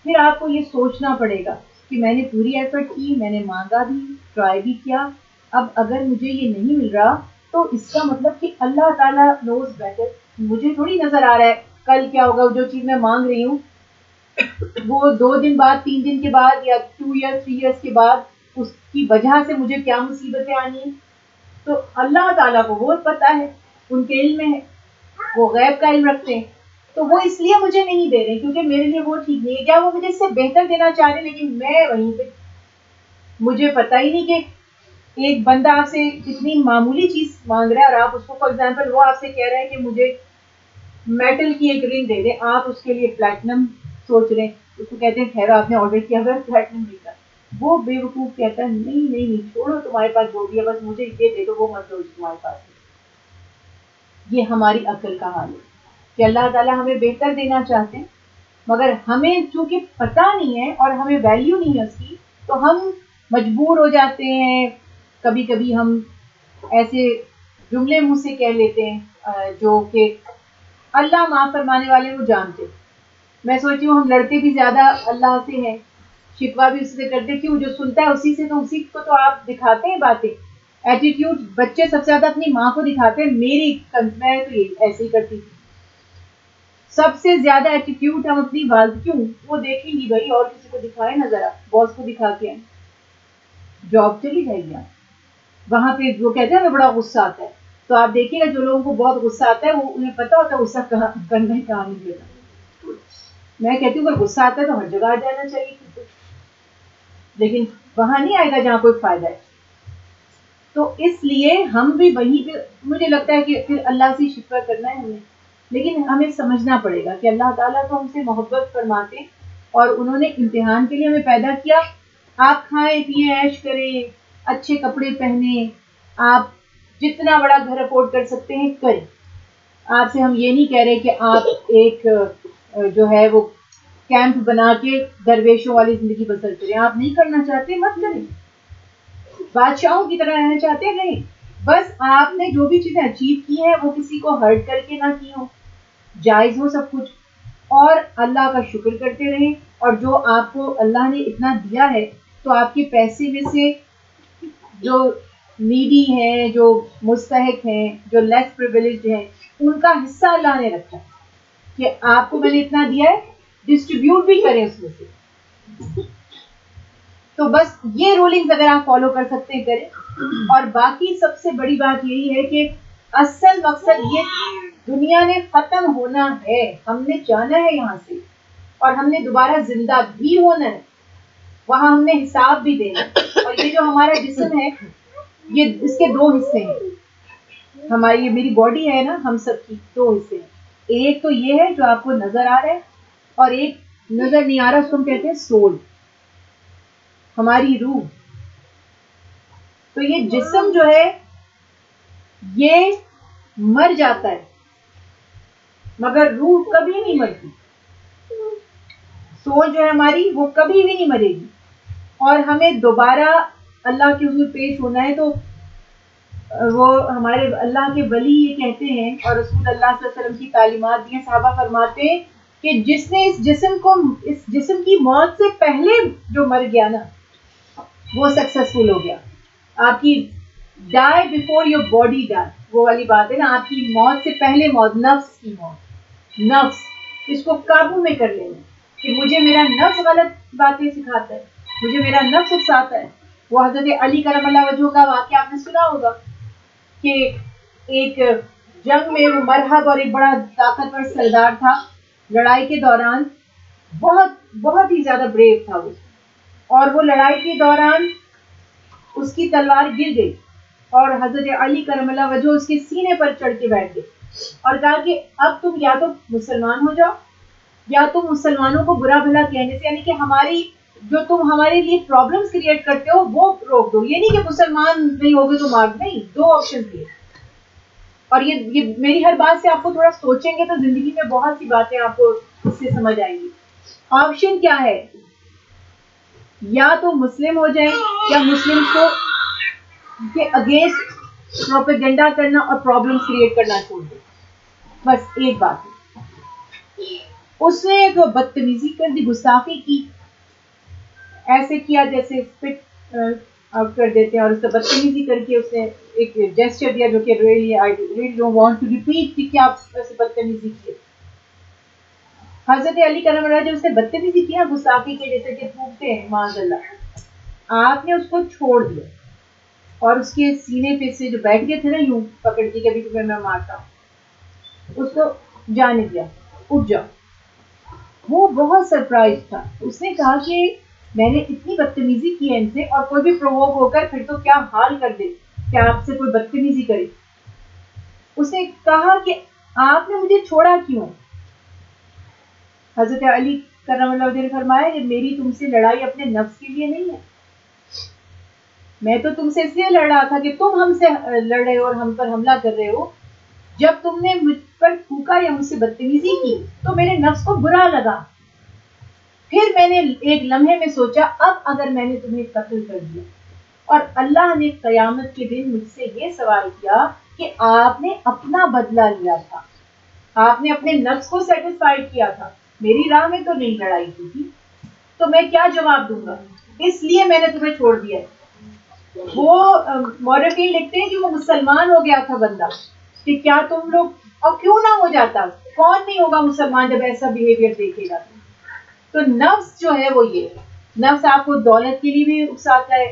پھر آپ کو یہ سوچنا پڑے گا کہ میں نے پوری ایفرٹ کی, میں نے مانگا بھی, ٹرائی بھی کیا, اب اگر مجھے یہ نہیں مل رہا تو اس کا مطلب کہ اللہ تعالیٰ نوز بیٹر. مجھے تھوڑی نظر آ رہا ہے کل کیا ہوگا, جو چیز میں مانگ رہی ہوں وہ 2 دن بعد, 3 دن کے بعد, یا 2 ایئرس 3 ایئرس کے بعد اس کی وجہ سے مجھے کیا مصیبتیں آنی ہیں. تو اللہ تعالیٰ کو وہ پتہ ہے, ان کے علم میں ہے, وہ غیب کا علم رکھتے ہیں. تو وہ اس لیے مجھے نہیں دے رہے کیونکہ میرے لیے وہ ٹھیک نہیں ہے. کیا وہ مجھے اس سے بہتر دینا چاہ رہے, لیکن میں وہیں پہ, مجھے پتہ ہی نہیں کہ ایک بندہ آپ سے اتنی معمولی چیز مانگ رہا ہے اور آپ اس کو, فار ایگزامپل وہ آپ سے کہہ رہا ہے کہ مجھے میٹل کی ایک رنگ دے دیں, آپ اس کے لیے پلیٹنم سوچ رہے ہیں, اس کو کہتے ہیں خیر آپ نے آرڈر کیا ہوا ہے پلیٹنم رنگ کا. وہ بے وقوف کہتا ہے نہیں نہیں نہیں, چھوڑو تمہارے پاس جو بھی ہے بس مجھے یہ دے دو, وہ مت دو تمہارے پاس. یہ ہماری عقل کا حال ہے کہ اللہ تعالیٰ ہمیں بہتر دینا چاہتے ہیں مگر ہمیں چونکہ پتہ نہیں ہے اور ہمیں ویلیو نہیں ہے اس کی, تو ہم مجبور ہو جاتے ہیں. کبھی کبھی ہم ایسے جملے منہ سے کہہ لیتے ہیں جو کہ اللہ معاف فرمانے والے وہ جانتے. میں سوچتی ہوں ہم لڑتے بھی زیادہ اللہ سے ہیں, شکوہ بھی اس سے کرتے, کیوں جو سنتا ہے اسی سے, تو اسی کو تو آپ دکھاتے ہیں باتیں. ایٹیٹیوڈ بچے سب سے زیادہ اپنی ماں کو دکھاتے ہیں. میری میں تو یہ ایسے ہی کرتی تھی. سب سے زیادہ ایٹیٹیوڈ ہم اپنی والد, کیوں وہ دیکھیں گی بھائی, اور کسی کو دکھائے نا ذرا, باس کو دکھا کے جاب چلی جائے گی, وہاں پہ وہ کہتے ہیں ہمیں بڑا غصہ آتا ہے. تو آپ دیکھیے گا جو لوگوں کو بہت غصہ آتا ہے وہ انہیں پتا ہوتا ہے غصہ کرنا کہاں نہیں دیتا. میں کہتی ہوں اگر غصہ آتا ہے تو ہر جگہ آ جانا چاہیے, لیکن وہاں نہیں آئے گا جہاں کوئی فائدہ ہے. تو اس لیے ہم بھی وہیں پہ, مجھے لگتا ہے کہ پھر اللہ سے شکر کرنا ہے ہمیں, لیکن ہمیں سمجھنا پڑے گا کہ اللہ تعالیٰ تو ہم سے محبت فرماتے اور انہوں نے امتحان کے لیے ہمیں پیدا کیا. آپ کھائیں پیئیں عیش کریں, اچھے کپڑے پہنیں, آپ جتنا بڑا گھر افورڈ کر سکتے ہیں کریں. آپ سے ہم یہ نہیں کہہ رہے کہ آپ ایک جو ہے وہ کیمپ بنا کے درویشوں والی زندگی بسر کریں. آپ نہیں کرنا چاہتے مت کریں, بادشاہوں کی طرح رہنا چاہتے ہیں نہیں, بس آپ نے جو بھی چیزیں اچیو کی ہیں وہ کسی کو ہرٹ کر کے نہ کی ہوں, جائز ہو سب کچھ, اور اللہ کا شکر کرتے رہیں. اور جو آپ کو اللہ نے اتنا دیا ہے تو آپ کے پیسے میں سے جو نیڈی ہیں, جو مستحق ہیں, جو لیس پریویلیجڈ ہیں, ان کا حصہ اللہ نے رکھا کہ آپ کو میں نے اتنا دیا ہے, ڈسٹریبیوٹ بھی کریں اس میں سے. تو بس یہ رولنگز اگر آپ فالو کر سکتے ہیں کریں. اور باقی سب سے بڑی بات یہی ہے کہ اصل مقصد یہ, دنیا نے ختم ہونا ہے, ہم نے جانا ہے یہاں سے, اور ہم نے دوبارہ زندہ بھی ہونا ہے, وہاں ہم نے حساب بھی دینا. اور یہ جو ہمارا جسم ہے یہ اس کے 2 حصے ہیں. ہماری یہ میری باڈی ہے نا, ہم سب کی 2 حصے ہیں. ایک تو یہ ہے جو آپ کو نظر آ رہا ہے, اور ایک نظر نہیں آ رہا, اس کو ہم کہتے ہیں سول, ہماری روح. تو یہ جسم جو ہے یہ مر جاتا ہے مگر روح کبھی نہیں مرتی. سول جو ہے ہماری وہ کبھی بھی نہیں مرے گی, اور ہمیں دوبارہ اللہ کے حضور پیش ہونا ہے. تو وہ ہمارے اللہ کے ولی یہ کہتے ہیں, اور رسول اللہ صلی اللہ علیہ وسلم کی تعلیمات دی ہیں, صحابہ فرماتے ہیں کہ جس نے اس جسم کی موت سے پہلے جو مر گیا نا وہ سکسیسفل ہو گیا. آپ کی ڈائی بیفور یور باڈی ڈائی, وہ والی بات ہے نا, آپ کی موت سے پہلے موت, نفس کی موت. نفس اس کو قابو میں کر لینا, کہ مجھے میرا نفس غلط باتیں سکھاتا ہے, مجھے میرا نفس اکساتا ہے. وہ حضرت علی کرم اللہ وجہہ کا واقعہ آپ نے سنا ہوگا کہ ایک جنگ میں وہ مرحب اور ایک بڑا طاقتور سردار تھا. لڑائی کے دوران بہت ہی زیادہ بریو تھا وہ, اور وہ لڑائی کے دوران اس کی تلوار گر گئی اور حضرت علی کرم اللہ وجہہ اس کے سینے پر چڑھ کے بیٹھ گئے اور کہا کہ اب تم یا تو مسلمان ہو جاؤ یا تم مسلمانوں کو برا بھلا کہنے سے, یعنی کہ ہماری جو تم ہمارے لیے پرابلمس کریٹ کرتے ہو وہ روک دو. یہ نہیں کہ مسلمان نہیں ہوگے تو مار, نہیں, 2 آپشن دیے. اور یہ میری ہر بات سے آپ کو تھوڑا سوچیں گے تو زندگی میں بہت سی باتیں آپ کو اس سے سمجھ آئیں گی. آپشن کیا ہے؟ یا تو مسلم ہو جائیں یا مسلم کو کے اگینسٹ پروپیگنڈا کرنا اور پرابلمس کریٹ کرنا چھوڑ دیں. بس ایک بات ہے. اس نے ایک بدتمیزی کر دی, گستاخی کی, ایسے کیا جیسے فٹ آؤٹ کر دیتے ہیں, اور اس سے بدتمیزی کر کے اس نے ایک جیسچر دیا جو کہ really don't want to repeat کہ کیا ایسے بدتمیزی کی. حضرت علی کرم اللہ جب اس نے بدتمیزی کیا گستاخی کے جیسے کہ تھوکتے ہیں معاذ اللہ, آپ نے اس کو چھوڑ دیا اور اس کے سینے پہ سے جو بیٹھ گئے تھے نا یوں پکڑ کے کبھی تمہیں میں مارتا ہوں, اس کو جانے دیا, اٹھ جاؤ. وہ بہت سرپرائز تھا. اس نے کہا کہ میں نے اتنی بدتمیزی کی ہے ان سے, اور کوئی بھی پرووک ہو کر پھر تو کیا حال کر دے کہ آپ سے کوئی بدتمیزی کرے. اس نے کہا کہ آپ نے مجھے چھوڑا کیوں؟ حضرت علی کرم اللہ وجہ نے فرمایا کہ میری تم سے لڑائی اپنے نفس کے لیے نہیں ہے, میں تو تم سے اس لیے لڑ رہا تھا کہ تم ہم سے لڑ رہے ہو اور ہم پر حملہ کر رہے ہو. جب تم نے مجھ پر تھوکا یا مجھ سے بدتمیزی کی تو میرے نفس کو برا لگا, پھر میں نے ایک لمحے میں سوچا اب اگر میں نے تمہیں قتل کر دیا اور اللہ نے قیامت کے دن مجھ سے یہ سوال کیا کہ آپ نے اپنا بدلہ لیا تھا, آپ نے اپنے نفس کو سیٹسفائیڈ کیا تھا, میری راہ میں تو نہیں لڑائی کی تھی, تو میں کیا جواب دوں گا؟ اس لیے میں نے تمہیں چھوڑ دیا. وہ مورخین لکھتے ہیں کہ وہ مسلمان ہو گیا تھا بندہ, کہ کیا تم لوگ, اور کیوں نہ ہو جاتا, کون نہیں ہوگا مسلمان جب ایسا بیہیویئر دیکھے گا. تو نفس جو ہے وہ یہ نفس آپ کو دولت کے لیے بھی اکساتا ہے,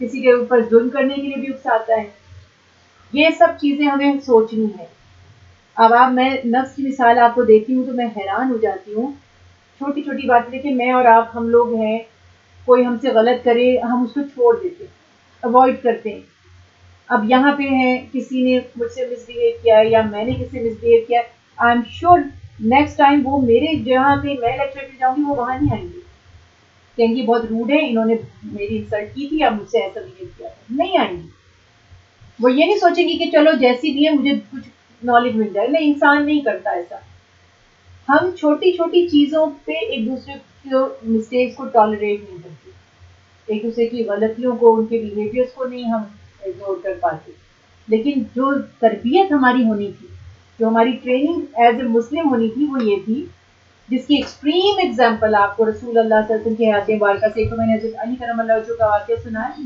کسی کے اوپر ظلم کرنے کے لیے بھی اکساتا ہے. یہ سب چیزیں ہمیں سوچنی ہے. اب آپ, میں نفس کی مثال آپ کو دیتی ہوں تو میں حیران ہو جاتی ہوں. چھوٹی چھوٹی باتیں دیکھیں, میں اور آپ ہم لوگ ہیں, کوئی ہم سے غلط کرے ہم اس کو چھوڑ دیتے, اوائڈ کرتے ہیں. اب یہاں پہ ہیں, کسی نے مجھ سے مس بہیو کیا ہے یا میں نے کسی سے مس بہیو کیا, I am sure next time وہ میرے جہاں پہ میں لیکچر پہ جاؤں گی وہ وہاں نہیں آئیں گے, کہیں گے بہت روڈ ہے, انہوں نے میری انسلٹ کی تھی یا مجھ سے ایسا بہیو کیا تھا. نہیں آئیں گی. وہ یہ نہیں سوچیں گی کہ چلو جیسی بھی ہے مجھے کچھ نالج مل جائے. نہیں, انسان نہیں کرتا ایسا. ہم چھوٹی چھوٹی چیزوں پہ ایک دوسرے کو مسٹیکس کو ٹالریٹ نہیں کرتے, ایک دوسرے کی غلطیوں کو, ان کے بیہیویئرس کو نہیں ہم اگنور کر پاتے. لیکن جو تربیت ہماری ہونی تھی, جو ہماری ٹریننگ ایز اے مسلم ہونی تھی, وہ یہ تھی, جس کی ایکسٹریم ایگزامپل آپ کو رسول اللہ صلی اللہ علیہ وسلم کی حیات مبارکہ سے, تو میں نے حضرت علی کرم اللہ وجہ کا واقعہ سنا ہے.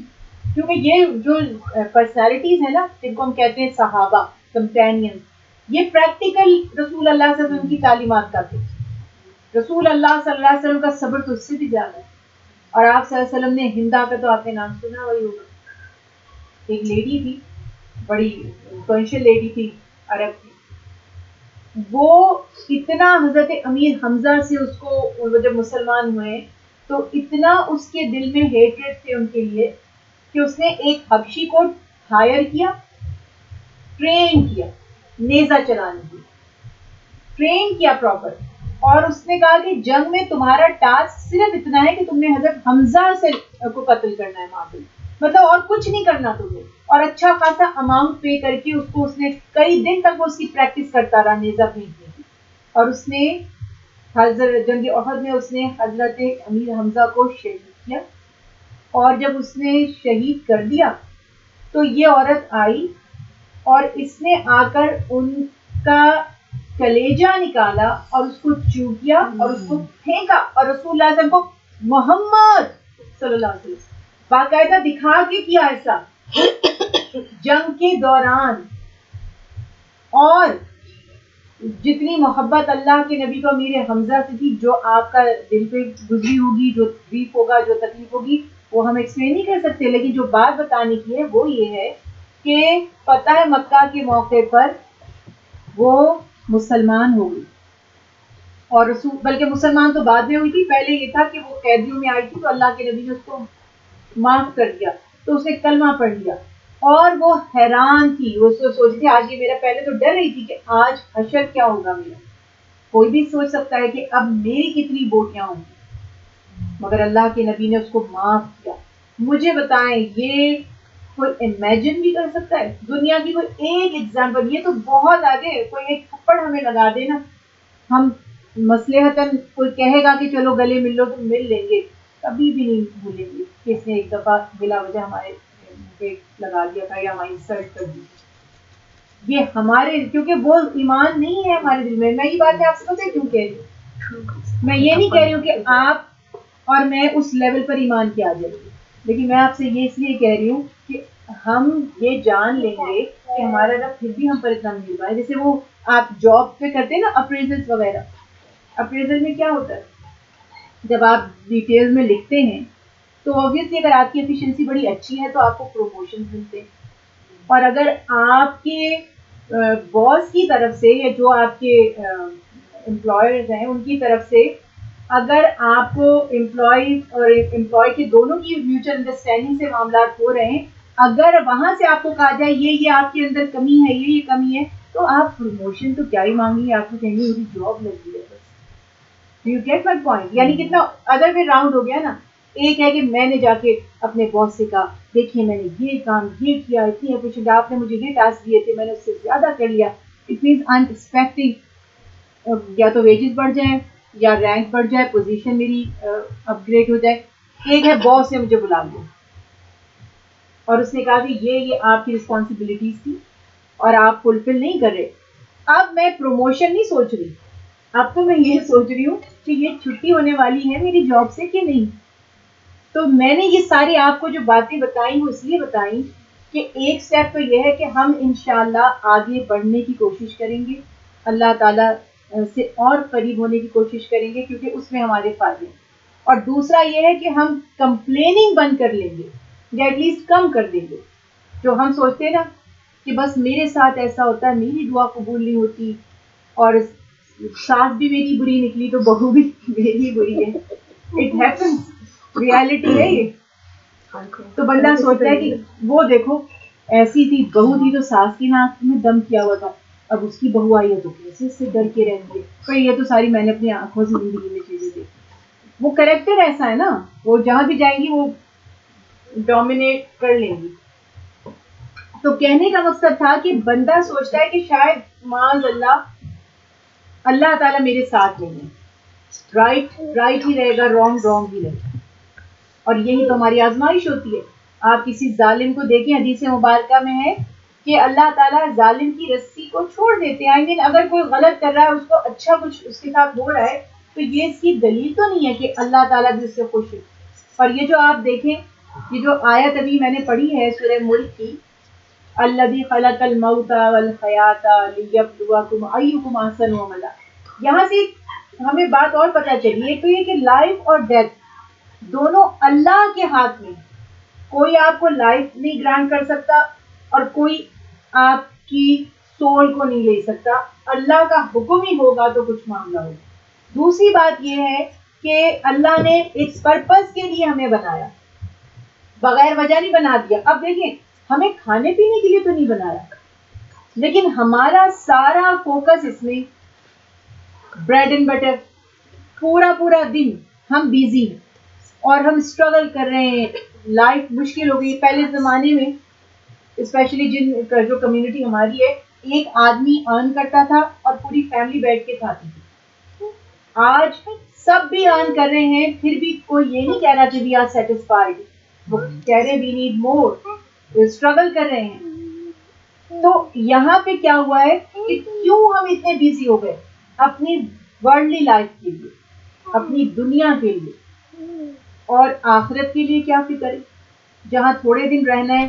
کیونکہ یہ جو پرسنالٹیز ہیں نا جن کو ہم کہتے ہیں صحابہ, کمپینین, یہ پریکٹیکل رسول اللہ صلی اللہ علیہ وسلم کی تعلیمات کا تھے. رسول اللہ صلی اللہ علیہ وسلم کا صبر تو اس سے بھی زیادہ ہے. اور آپ صلی اللہ علیہ وسلم نے ہندا کا تو آپ نے نام سنا وہی ہوگا, ایک لیڈی تھی, بڑی انفلوئنشل لیڈی تھی, عرب تھی. وہ اتنا حضرت امیر حمزہ سے اس کو جب مسلمان ہوئے تو اتنا اس کے دل میں ہیٹریڈ تھے ان کے لیے کہ اس نے ایک حبشی کو ہائر کیا, ٹرین کیا نیزہ چلانے کی, ٹرین کیا پراپر, اور اس نے کہا کہ جنگ میں تمہارا ٹاسک صرف اتنا ہے کہ تم نے حضرت حمزہ سے کو قتل کرنا ہے معاملے, مطلب اور کچھ نہیں کرنا تمہیں. اور اچھا خاصا اماؤنٹ پے کر کے اس کو, اس نے کئی دن تک وہ اس کی پریکٹس کرتا رہا نیزہ پھینکنے کی. اور اس نے حضرت جنگ احد میں اس نے حضرت امیر حمزہ کو شہید کیا. اور جب اس نے شہید کر دیا تو یہ عورت آئی اور اس نے آ کر ان کا کلیجہ نکالا اور اس کو چوکیا اور اس کو پھینکا, اور رسول اللہ صلی اللہ علیہ وسلم کو, محمد صلی اللہ علیہ وسلم باقاعدہ دکھا کے کیا ایسا جنگ کے دوران. اور جتنی محبت اللہ کے نبی کو امیر حمزہ سے تھی, جو آپ کا دل پہ گزری ہوگی, جو تکلیف ہوگا, جو تکلیف ہوگی, وہ ہم ایکسپلین نہیں کر سکتے. لیکن جو بات بتانے کی ہے وہ یہ ہے کہ فتح مکہ کے موقع پر وہ مسلمان ہو گئی, اور رسول, بلکہ مسلمان تو بعد میں ہوئی تھی, پہلے یہ تھا کہ وہ قیدیوں میں آئی تھی تو اللہ کے نبی نے اس کو معاف کر دیا, تو اس نے کلمہ پڑھ لیا. اور وہ حیران تھی, وہ سوچ تھی آج یہ میرا, پہلے تو ڈر رہی تھی کہ آج حشر کیا ہوگا میرا. کوئی بھی سوچ سکتا ہے کہ اب میری کتنی بوٹیاں ہوں گی, مگر اللہ کے نبی نے اس کو معاف کیا. مجھے بتائیں یہ کوئی امیجن بھی کر سکتا ہے؟ دنیا کی کوئی ایک ایگزامپل، یہ تو بہت آگے، کوئی ایک تھپڑ ہمیں لگا دے نا، ہم مصلحتاً کوئی کہے گا کہ چلو گلے مل لو تو مل لیں گے، کبھی بھی نہیں بھولیں گے کہ اس نے ایک دفعہ بلا وجہ ہمارے پہ لگا دیا تھا یا ہماری انسلٹ کر دی. یہ ہمارے، کیونکہ وہ ایمان نہیں ہے ہمارے دل میں. میں یہ بات آپ سے پتہ ہے کیوں کہہ رہی ہوں؟ میں یہ نہیں کہہ رہی ہوں کہ آپ اور میں اس لیول پر ایمان کے آ جائیں گے، لیکن میں آپ سے یہ اس لیے کہہ رہی ہوں کہ ہم یہ جان لیں گے کہ ہمارا رب پھر بھی ہم پر اتنا مل رہا ہے. جیسے وہ آپ جاب پہ کرتے ہیں نا اپریزل وغیرہ، اپریزل میں کیا ہوتا ہے، جب آپ ڈیٹیل میں لکھتے ہیں تو obviously اگر آپ کی ایفیشنسی بڑی اچھی ہے تو آپ کو پروموشن ملتے ہیں، اور اگر آپ کے باس کی طرف سے یا جو آپ کے امپلائرز ہیں ان کی طرف سے اگر آپ کو امپلائی اور امپلائی کے دونوں کی میوچل انڈرسٹینڈنگ سے معاملات ہو رہے ہیں، اگر وہاں سے آپ کو کہا جائے یہ آپ کے اندر کمی ہے، یہ کمی ہے، تو آپ پروموشن تو کیا ہی مانگیں گے، آپ کو کہیں گے میری جاب لگ گئی ہے بس. You get my point? یعنی کتنا ادر وے راؤنڈ ہو گیا نا. ایک ہے کہ میں نے جا کے اپنے باس سے کہا دیکھیے میں نے یہ کام یہ کیا، اتنی اپریشیٹ، آپ نے مجھے یہ ٹاسک دیے تھے میں نے اس سے زیادہ کر لیا. It means I am expecting یا تو ویجز بڑھ جائیں یا رینک بڑھ جائے، پوزیشن میری اپ گریڈ ہو جائے. ایک ہے باس نے مجھے بلا لیا اور اس نے کہا کہ یہ آپ کی رسپانسبلٹیز تھی اور آپ فلفل نہیں کر رہے. اب میں پروموشن نہیں سوچ رہی، اب تو میں یہ سوچ رہی ہوں کہ یہ چھٹی ہونے والی ہے میری جاب سے کہ نہیں. تو میں نے یہ ساری آپ کو جو باتیں بتائیں وہ اس لیے بتائیں کہ ایک سٹیپ تو یہ ہے کہ ہم انشاءاللہ آگے بڑھنے کی کوشش کریں گے، اللہ تعالیٰ سے اور قریب ہونے کی کوشش کریں گے کیونکہ اس میں ہمارے فائدے ہیں. اور دوسرا یہ ہے کہ ہم کمپلیننگ بند کر لیں گے یا ایٹ لیسٹ کم کر دیں گے. جو ہم سوچتے ہیں نا کہ بس میرے ساتھ ایسا ہوتا ہے، میری دعا قبول نہیں ہوتی، اور ساس بھی میری بری نکلی تو بہو بھی میری بری ہے. اٹ ہیپنس، ریالٹی ہے یہ. تو بندہ سوچتا ہے کہ وہ دیکھو ایسی تھی، بہو تھی تو ساس کی ناک میں دم کیا ہوا تھا، اب اس کی بہو آئی ہے تو کیسے اس سے ڈر کے رہتی ہے. پر یہ تو ساری میں نے اپنی آنکھوں سے زندگی میں چیزیں دیکھی. وہ کریکٹر ایسا ہے نا، وہ جہاں بھی جائیں گی وہ ڈومینیٹ کر لیں گی. تو کہنے کا مقصد تھا کہ بندہ سوچتا ہے کہ شاید معاذ اللہ تعالیٰ میرے ساتھ نہیں ہے، رائٹ ہی رہے گا، رانگ ہی رہے گا. اور یہی تو ہماری آزمائش ہوتی ہے. آپ کسی ظالم کو دیکھیں، حدیث مبارکہ میں ہے کہ اللہ تعالیٰ ظالم کی رسی کو چھوڑ دیتے ہیں. I mean, اگر کوئی غلط کر رہا ہے، اس کو اچھا کچھ اس کے ساتھ ہو رہا ہے، تو یہ اس کی دلیل تو نہیں ہے کہ اللہ تعالیٰ بھی اس سے خوش ہے. اور یہ جو آپ دیکھیں، یہ جو آیت ابھی میں نے پڑھی ہے سورہ ملک کی، الذی خلق الموت والحیات لیبلوکم ایکم احسن عملا، یہاں سے ہمیں بات اور پتہ چلی ہے تو یہ کہ لائف اور ڈیتھ دونوں اللہ کے ہاتھ میں. کوئی آپ کو لائف نہیں گرانٹ کر سکتا اور کوئی آپ کی سول کو نہیں لے سکتا. اللہ کا حکم ہی ہوگا تو کچھ معاملہ ہوگا. دوسری بات یہ ہے کہ اللہ نے اس پرپس کے لیے ہمیں بنایا، بغیر وجہ نہیں بنا دیا. اب دیکھیں ہمیں کھانے پینے کے لیے تو نہیں بنایا، لیکن ہمارا سارا فوکس اس میں بریڈ اینڈ بٹر، پورا دن ہم بیزی ہیں اور ہم اسٹرگل کر رہے ہیں. لائف مشکل ہو گئی. پہلے زمانے میں اسپیشلی جو کمیونٹی ہماری ہے، ایک آدمی ارن کرتا تھا اور پوری فیملی بیٹھ کے کھاتی تھی. آج سب بھی ارن کر رہے ہیں، پھر بھی کوئی یہ نہیں کہہ رہا کہ وی آر سیٹسفائیڈ، وہ کہہ رہے وی نیڈ مور، اسٹرگل کر رہے ہیں. تو یہاں پہ کیا ہوا ہے کہ کیوں ہم اتنے بیزی ہو گئے اپنی ورلڈلی لائف کے لیے، اپنی دنیا کے لیے، اور آخرت کے لیے کیا فکر ہے؟ جہاں تھوڑے دن رہنا ہے،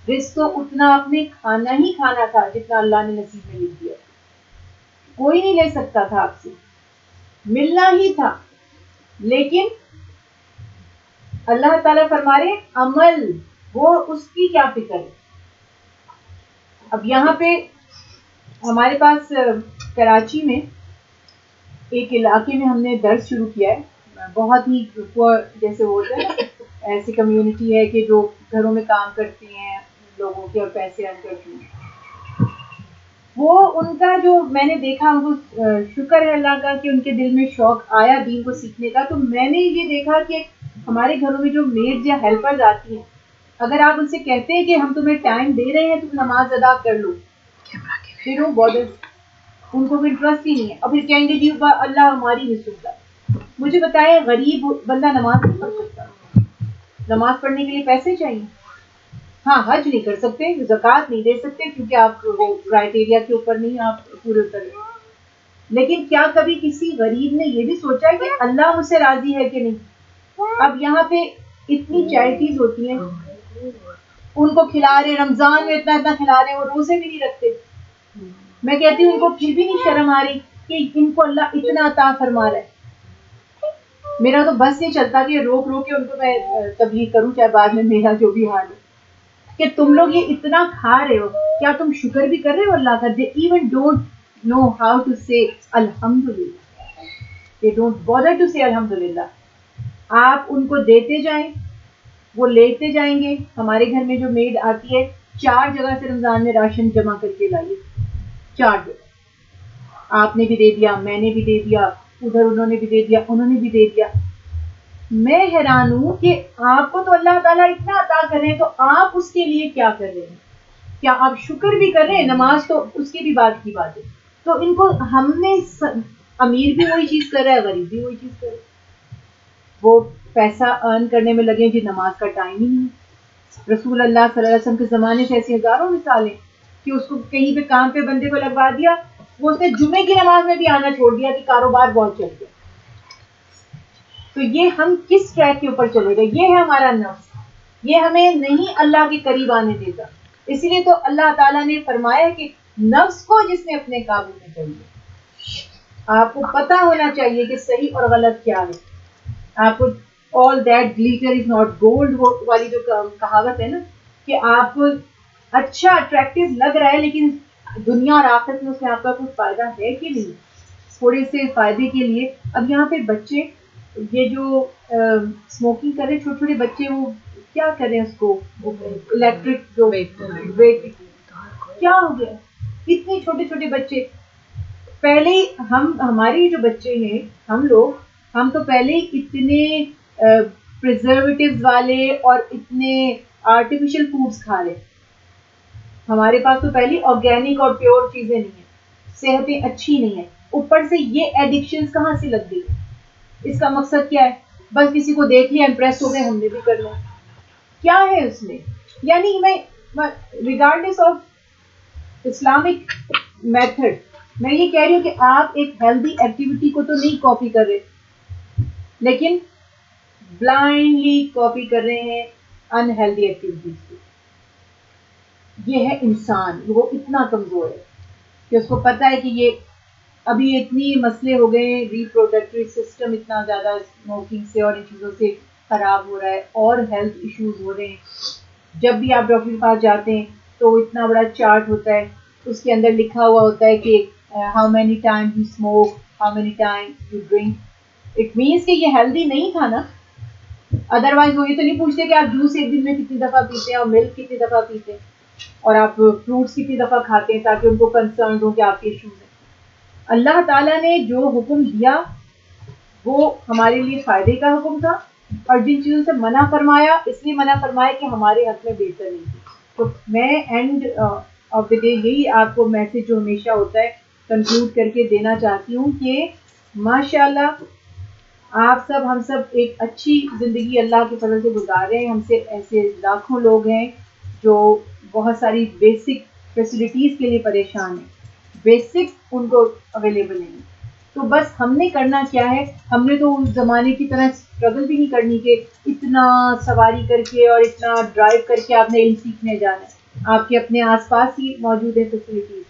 رزق تو اتنا آپ نے کھانا ہی کھانا تھا جتنا اللہ نے نصیب میں لکھ دیا. کوئی نہیں لے سکتا تھا آپ سے، ملنا ہی تھا. لیکن اللہ تعالیٰ فرما رہے عمل، وہ اس کی کیا فکر ہے. اب یہاں پہ ہمارے پاس کراچی میں ایک علاقے میں ہم نے درس شروع کیا ہے. بہت ہی جیسے ہوتا ہے نا، ایسی کمیونٹی ہے کہ جو گھروں میں کام کرتے ہیں لوگوں کے اور پیسے ارن کرتے ہیں. وہ ان کا جو میں نے دیکھا، ان کو شکر ہے اللہ کا کہ ان کے دل میں شوق آیا دین کو سیکھنے کا. تو میں نے یہ دیکھا کہ ہمارے گھروں میں جو میڈز یا ہیلپرز آتی ہیں، اگر آپ ان سے کہتے ہیں کہ ہم تمہیں ٹائم دے رہے ہیں، تم نماز ادا کر لو، پھر وہ بہت ان کو انٹرسٹ ہی نہیں ہے، اور پھر کہیں گے جی اللہ ہماری نہیں سنتا. مجھے بتائیں غریب بندہ نماز نہیں پڑھ سکتا، نماز پڑھنے کے لیے پیسے چاہیے. ہاں حج نہیں کر سکتے، زکوٰۃ نہیں دے سکتے کیونکہ آپ وہ کرائٹیریا کے اوپر نہیں آپ پورے اترے. لیکن کیا کبھی کسی غریب نے یہ بھی سوچا کہ اللہ مجھ سے راضی ہے کہ نہیں؟ اب یہاں پہ اتنی چیریٹیز ہوتی ہیں، ان کو کھلا رہے، رمضان میں اتنا اتنا کھلا رہے، وہ روزے بھی نہیں رکھتے. میں کہتی ہوں ان کو پھر بھی نہیں شرم آ رہی کہ ان کو اللہ اتنا عطا فرما رہا ہے. میرا تو بس نہیں چلتا کہ روک روک کے ان کو میں تبلیغ کروں، چاہے بعد میں میرا جو بھی حال ہے، کہ تم لوگ یہ اتنا کھا رہے ہو، کیا تم شکر بھی کر رہے ہو اللہ کا؟ They even don't know how to say Alhamdulillah. They don't bother to say Alhamdulillah. آپ ان کو دیتے جائیں، وہ لیتے جائیں گے. ہمارے گھر میں جو میڈ آتی ہے 4 جگہ سے رمضان میں راشن جمع کر کے لائیے، 4 جگہ. آپ نے بھی دے دیا، میں نے بھی دے دیا، ادھر انہوں نے بھی دے دیا، انہوں نے بھی دے دیا. میں حیران ہوں کہ آپ کو تو اللہ تعالیٰ اتنا عطا کر رہے ہیں، تو آپ اس کے لیے کیا کر رہے ہیں؟ کیا آپ شکر بھی کر رہے ہیں؟ نماز تو اس کی بھی بات کی بات ہے. تو ان کو ہم نے امیر بھی وہی چیز کر رہا ہے، غریب بھی وہی چیز کر رہا ہے. وہ پیسہ ارن کرنے میں لگے جی، نماز کا ٹائم ہی نہیں. رسول اللہ صلی اللہ علیہ وسلم کے زمانے سے ایسی ہزاروں مثالیں کہ اس کو کہیں پہ کام پہ بندے کو لگوا دیا، وہ اس نے جمعے کی نماز میں بھی آنا چھوڑ دیا کہ کاروبار بہت چل گیا. تو یہ ہم کس ٹریک کے اوپر چلے گئے؟ یہ ہے ہمارا نفس، یہ ہمیں نہیں اللہ کے قریب آنے دیتا. اسی لیے تو اللہ تعالیٰ نے فرمایا کہ نفس کو جس نے اپنے قابو میں کر لیا. آپ کو پتا ہونا چاہیے کہ صحیح اور غلط کیا ہے. آپ کو all that glitter is not gold والی جو کہاوت ہے نا، کہ آپ کو اچھا اٹریکٹیو لگ رہا ہے لیکن دنیا اور آخرت میں اس میں آپ کا کوئی فائدہ ہے کہ نہیں. تھوڑے سے فائدے کے لیے اب یہاں پہ بچے یہ جو اسموکنگ کر رہے چھوٹے چھوٹے بچے، وہ کیا کر رہے ہیں اس کو الیکٹرک جو کیا ہو گیا، اتنے چھوٹے چھوٹے بچے. پہلے ہمارے جو بچے ہیں، ہم تو پہلے اتنے پریزرویٹیوز والے اور اتنے آرٹیفیشل فوڈس کھا رہے. ہمارے پاس تو پہلے آرگینک اور پیور چیزیں نہیں ہیں، صحتیں اچھی نہیں ہیں. اوپر سے یہ ایڈکشنز کہاں سے لگ گئی؟ اس کا مقصد کیا ہے؟ بس کسی کو دیکھ لیا، امپریس ہو گئے، ہم نے بھی کر لیا. کیا ہے اس میں؟ یعنی میں ریگارڈلیس آف اسلامک میتھڈ، میں یہ کہہ رہی ہوں کہ آپ ایک ہیلدی ایکٹیویٹی کو تو نہیں کاپی کر رہے، لیکن بلائنڈلی کاپی کر رہے ہیں انہیلدی ایکٹیویٹیز کو. یہ ہے انسان، وہ اتنا کمزور ہے کہ اس کو پتا ہے کہ یہ ابھی اتنی مسئلے ہو گئے ہیں، ریپروڈکٹیو سسٹم اتنا زیادہ اسموکنگ سے اور ان چیزوں سے خراب ہو رہا ہے، اور ہیلتھ ایشوز ہو رہے ہیں. جب بھی آپ ڈاکٹر کے پاس جاتے ہیں تو اتنا بڑا چارٹ ہوتا ہے، اس کے اندر لکھا ہوا ہوتا ہے کہ how many time you smoke, how many time you drink. It means کہ یہ ہیلدی نہیں تھا نا. ادروائز وہ یہ تو نہیں پوچھتے کہ آپ جوس ایک دن میں کتنی دفعہ پیتے ہیں اور ملک کتنی دفعہ پیتے ہیں اور آپ فروٹس کتنی دفعہ کھاتے ہیں، تاکہ ان کو کنسرن ہو کہ آپ کے ایشوز ہیں. اللہ تعالیٰ نے جو حکم دیا وہ ہمارے لیے فائدے کا حکم تھا، اور جن چیزوں سے منع فرمایا اس لیے منع فرمایا کہ ہمارے حق میں بہتر نہیں تھی. تو میں اینڈ آف دا ڈے یہی آپ کو میسج جو ہمیشہ ہوتا ہے کنکلوڈ کر کے دینا چاہتی ہوں کہ ماشاء اللہ آپ سب، ہم سب ایک اچھی زندگی اللہ کے فضل سے گزار رہے ہیں. ہم سے ایسے لاکھوں لوگ ہیں جو بہت ساری بیسک فیسلٹیز کے لیے پریشان ہیں، بیسک ان کو اویلیبل نہیں. تو بس ہم نے کرنا کیا ہے؟ ہم نے تو اس زمانے کی طرح اسٹرگل بھی نہیں کرنی کہ اتنا سواری کر کے اور اتنا ڈرائیو کر کے آپ نے علم سیکھنے جانا ہے. آپ کے اپنے آس پاس ہی موجود ہے فیسلٹیز.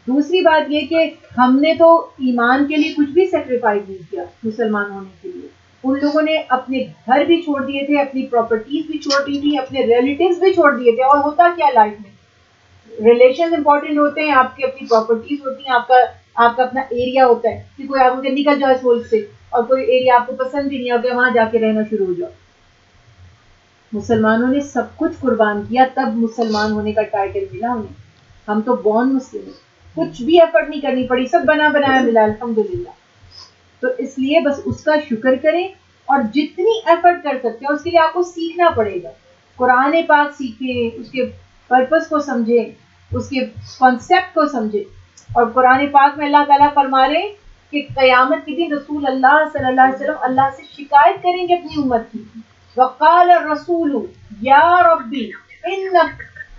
دوسری بات یہ کہ ہم نے تو ایمان کے لیے کچھ بھی سیکریفائز نہیں کیا. مسلمان ہونے کے لیے ان لوگوں نے اپنے گھر بھی چھوڑ دیے تھے، اپنی پراپرٹیز بھی چھوڑ دی تھی، اپنے ریلیٹیوز بھی چھوڑ دیے تھے. اور ہوتا کیا لائف میں؟ ریلیشنز امپورٹنٹ ہوتے ہیں، آپ کی اپنی پراپرٹیز ہوتی ہیں، آپ کا اپنا ایریا ہوتا ہے کہ کوئی آپ کو نکل جاؤ اس ملک سے، اور کوئی ایریا آپ کو پسند بھی نہیں ہوتا، وہاں جا کے رہنا شروع ہو جاؤ. مسلمانوں نے سب کچھ قربان کیا، تب مسلمان ہونے کا ٹائٹل ملا انہیں. ہم تو بورن مسلم ہیں، کچھ بھی ایفرٹ نہیں کرنی پڑی، سب بنا بنایا ملا الحمدللہ. تو اس لیے بس اس کا شکر کریں اور جتنی ایفرٹ کر سکتے ہیں اس کے لیے آپ کو سیکھنا پڑے گا. قرآن پاک سیکھیں, اس کے پرپس کو سمجھیں, اس کے کانسیپٹ کو سمجھیں. اور قرآن پاک میں اللہ تعالیٰ فرما رہے ہیں کہ قیامت کے دن رسول اللہ صلی اللہ علیہ وسلم اللہ سے شکایت کریں گے اپنی امت کی. وقال الرسول یا ربی ان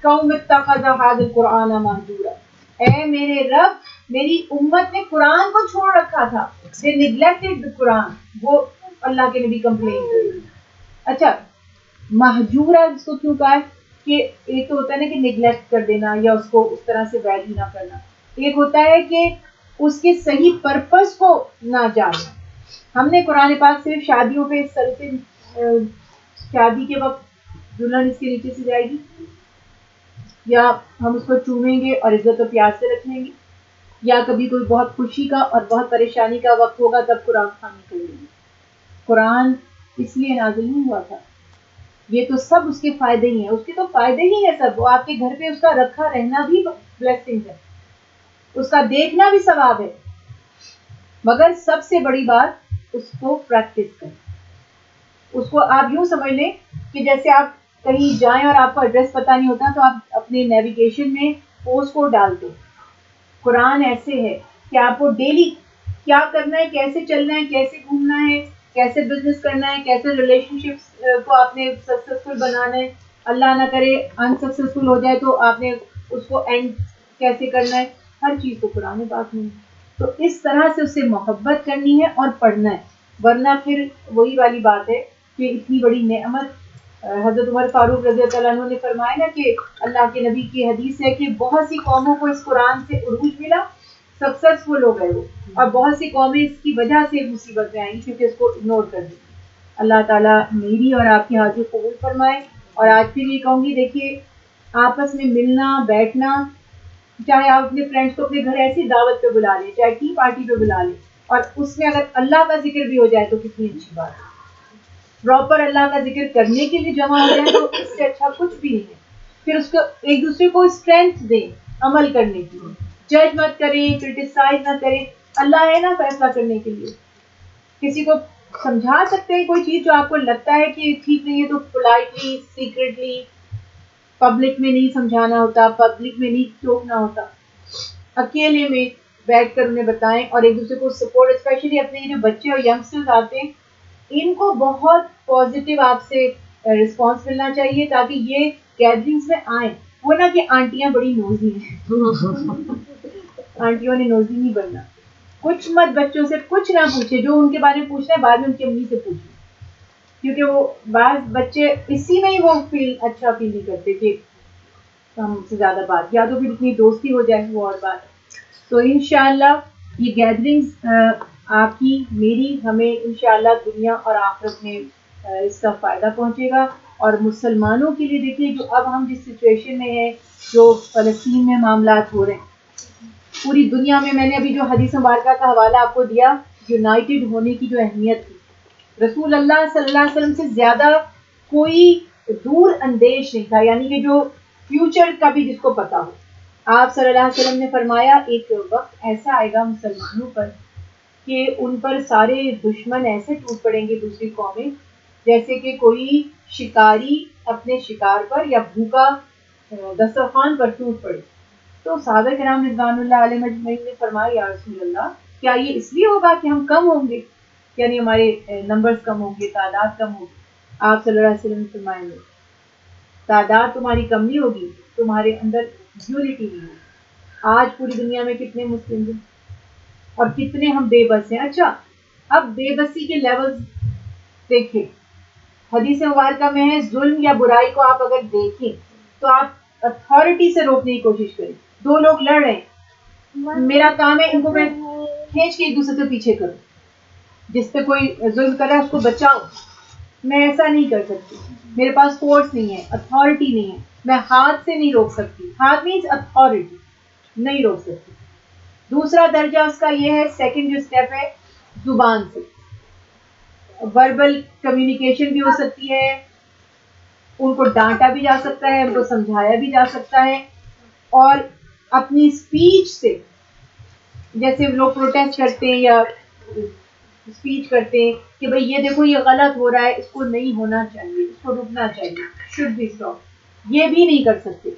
قوم اتخذ هذا القرآن مہجورا. اے میرے رب, میری امت نے قرآن کو چھوڑ رکھا تھا. they neglected the قرآن. وہ اللہ کے نبی کمپلین کر رہے ہیں. اچھا, مہجورا اس کو کیوں کہا ہے کہ ایک تو ہوتا ہے نا کہ نیگلیکٹ کر دینا یا اس کو اس طرح سے ویلیو نہ کرنا, ایک ہوتا ہے کہ اس کے صحیح پرپس کو نہ جاننا. ہم نے قرآن پاک صرف شادیوں پہ شادی کے وقت دلہن اس کے نیچے سے جائے گی, یا ہم اس کو چومیں گے اور عزت و پیار سے رکھیں گے, یا کبھی کوئی بہت خوشی کا اور بہت پریشانی کا وقت ہوگا تب قرآن خوانی کریں گے. قرآن اس لیے نازل نہیں ہوا تھا. یہ تو سب اس کے فائدے ہی ہیں, اس کے تو فائدے ہی ہیں سب. وہ آپ کے گھر پہ اس کا رکھا رہنا بھی بلیسنگ ہے, اس کا دیکھنا بھی ثواب ہے, مگر سب سے بڑی بات اس کو پریکٹس کریں. اس کو آپ یوں سمجھ لیں کہ جیسے آپ کہیں جائیں اور آپ کو ایڈریس پتہ نہیں ہوتا تو آپ اپنے نیویگیشن میں پوسٹ کوڈ ڈالتے. قرآن ایسے ہے کہ آپ کو ڈیلی کیا کرنا ہے, کیسے چلنا ہے, کیسے گھومنا ہے, کیسے بزنس کرنا ہے, کیسے ریلیشن شپس کو آپ نے سکسیسفل بنانا ہے, اللہ نہ کرے انسکسیسفل ہو جائے تو آپ نے اس کو اینڈ کیسے کرنا ہے, ہر چیز کو قرآن پاک میں. تو اس طرح سے اس سے محبت کرنی ہے اور پڑھنا ہے, ورنہ پھر وہی والی بات ہے کہ اتنی بڑی نعمت. حضرت عمر فاروق رضی اللہ عنہ نے فرمایا نا کہ اللہ کے نبی کی حدیث ہے کہ بہت سی قوموں کو اس قرآن سے عروج ملا, سکسیسفل ہو گئے وہ, اور بہت سی قومیں اس کی وجہ سے مصیبت میں آئیں کیونکہ اس کو اگنور کر دی. اللہ تعالیٰ میری اور آپ کی حاضری قبول فرمائے. اور آج پھر یہ کہوں گی, دیکھیے آپس میں ملنا بیٹھنا, چاہے آپ اپنے فرینڈس کو اپنے گھر ایسی دعوت پہ بلا لیں, چاہے ٹی پارٹی پہ بلا لیں, اور اس میں اگر اللہ کا ذکر بھی ہو جائے تو کتنی اچھی بات ہے. پراپر اللہ کا ذکر کرنے کے لیے جمع ہو جائے تو اس سے اچھا کچھ بھی نہیں ہے. پھر اس کو ایک دوسرے کو اسٹرینتھ دیں عمل کرنے کی, جج مت کریں, کرٹیسائز نہ کریں. اللہ ہے نا فیصلہ کرنے کے لیے. کسی کو سمجھا سکتے ہیں کوئی چیز جو آپ کو لگتا ہے کہ ٹھیک نہیں ہے تو پولائٹلی, سیکریٹلی, پبلک میں نہیں سمجھانا ہوتا, پبلک میں نہیں ٹوکنا ہوتا, اکیلے میں بیٹھ کر انہیں بتائیں اور ایک دوسرے کو سپورٹ. اسپیشلی اپنے جو بچے اور ینگسٹرز آتے ہیں ان کو بہت پازیٹیو آپ سے رسپانس ملنا چاہیے تاکہ یہ گیدرنگز میں آئیں. وہ نہ کہ آنٹیاں بڑی نوزی ہیں, آنٹیوں نے نوزی نہیں بننا. کچھ مت بچوں سے کچھ نہ پوچھے, جو ان کے بارے میں پوچھنا ہے بعد میں ان کی امی سے پوچھیں, کیونکہ وہ بعض بچے اسی میں ہی وہ اچھا فیل نہیں کرتے کہ ہم سے زیادہ بات, یا تو پھر اتنی دوستی ہو جائے وہ اور بات. تو انشاءاللہ یہ گیدرنگز آپ کی میری ہمیں انشاءاللہ دنیا اور آخرت میں اس کا فائدہ پہنچے گا. اور مسلمانوں کے لیے دیکھیے جو اب ہم جس سچویشن میں ہیں, جو فلسطین میں معاملات ہو رہے ہیں, پوری دنیا میں میں نے ابھی جو حدیث مبارکہ کا حوالہ آپ کو دیا, یونائٹڈ ہونے کی جو اہمیت تھی, رسول اللہ صلی اللہ علیہ وسلم سے زیادہ کوئی دور اندیش نہیں تھا, یعنی کہ جو فیوچر کا بھی جس کو پتا ہو. آپ صلی اللہ علیہ وسلم نے فرمایا ایک وقت ایسا آئے گا مسلمانوں پر کہ ان پر سارے دشمن ایسے ٹوٹ پڑیں گے دوسری قومیں, جیسے کہ کوئی شکاری اپنے شکار پر یا بھوکا دسترخوان پر ٹوٹ پڑے. تو صحابہ کرام رضوان اللہ علیہ مجمعین نے فرمایا یا رسول اللہ کیا یہ اس لیے ہوگا کہ ہم کم ہوں گے, یعنی ہمارے نمبرز کم ہوں گے, تعداد کم ہوگی. آپ صلی اللہ علیہ وسلم نے فرمایا تعداد تمہاری کم نہیں ہوگی, تمہارے اندر یونٹی نہیں ہوگی. آج پوری دنیا میں کتنے مسلم ہیں اور کتنے ہم بے بس ہیں. اچھا اب بے بسی کے لیولز دیکھیں, حدیث مبارکہ میں ہے ظلم یا برائی کو آپ اگر دیکھیں تو آپ اتھارٹی سے روکنے کی کوشش کریں. دو لوگ لڑ رہے ہیں, میرا کام ہے ان کو میں کھینچ کے ایک دوسرے سے پیچھے کروں, جس پہ کوئی ظلم کر رہا ہے اس کو بچاؤ. میں ایسا نہیں کر سکتی, میرے پاس فورس نہیں ہے, اتھارٹی نہیں ہے, میں ہاتھ سے نہیں روک سکتی. ہاتھ مینس اتھارٹی, نہیں روک سکتی. دوسرا درجہ اس کا یہ ہے, سیکنڈ جو اسٹیپ ہے, زبان سے وربل کمیونیکیشن بھی ہو سکتی ہے, ان کو ڈانٹا بھی جا سکتا ہے, ان کو سمجھایا بھی جا سکتا ہے, اور اپنی اسپیچ سے جیسے لوگ پروٹیسٹ کرتے ہیں یا اسپیچ کرتے ہیں کہ بھئی یہ دیکھو یہ غلط ہو رہا ہے، اس کو نہیں ہونا چاہیے، اس کو رکنا چاہیے، شوڈ بی اسٹاپ، یہ بھی نہیں کر سکتے۔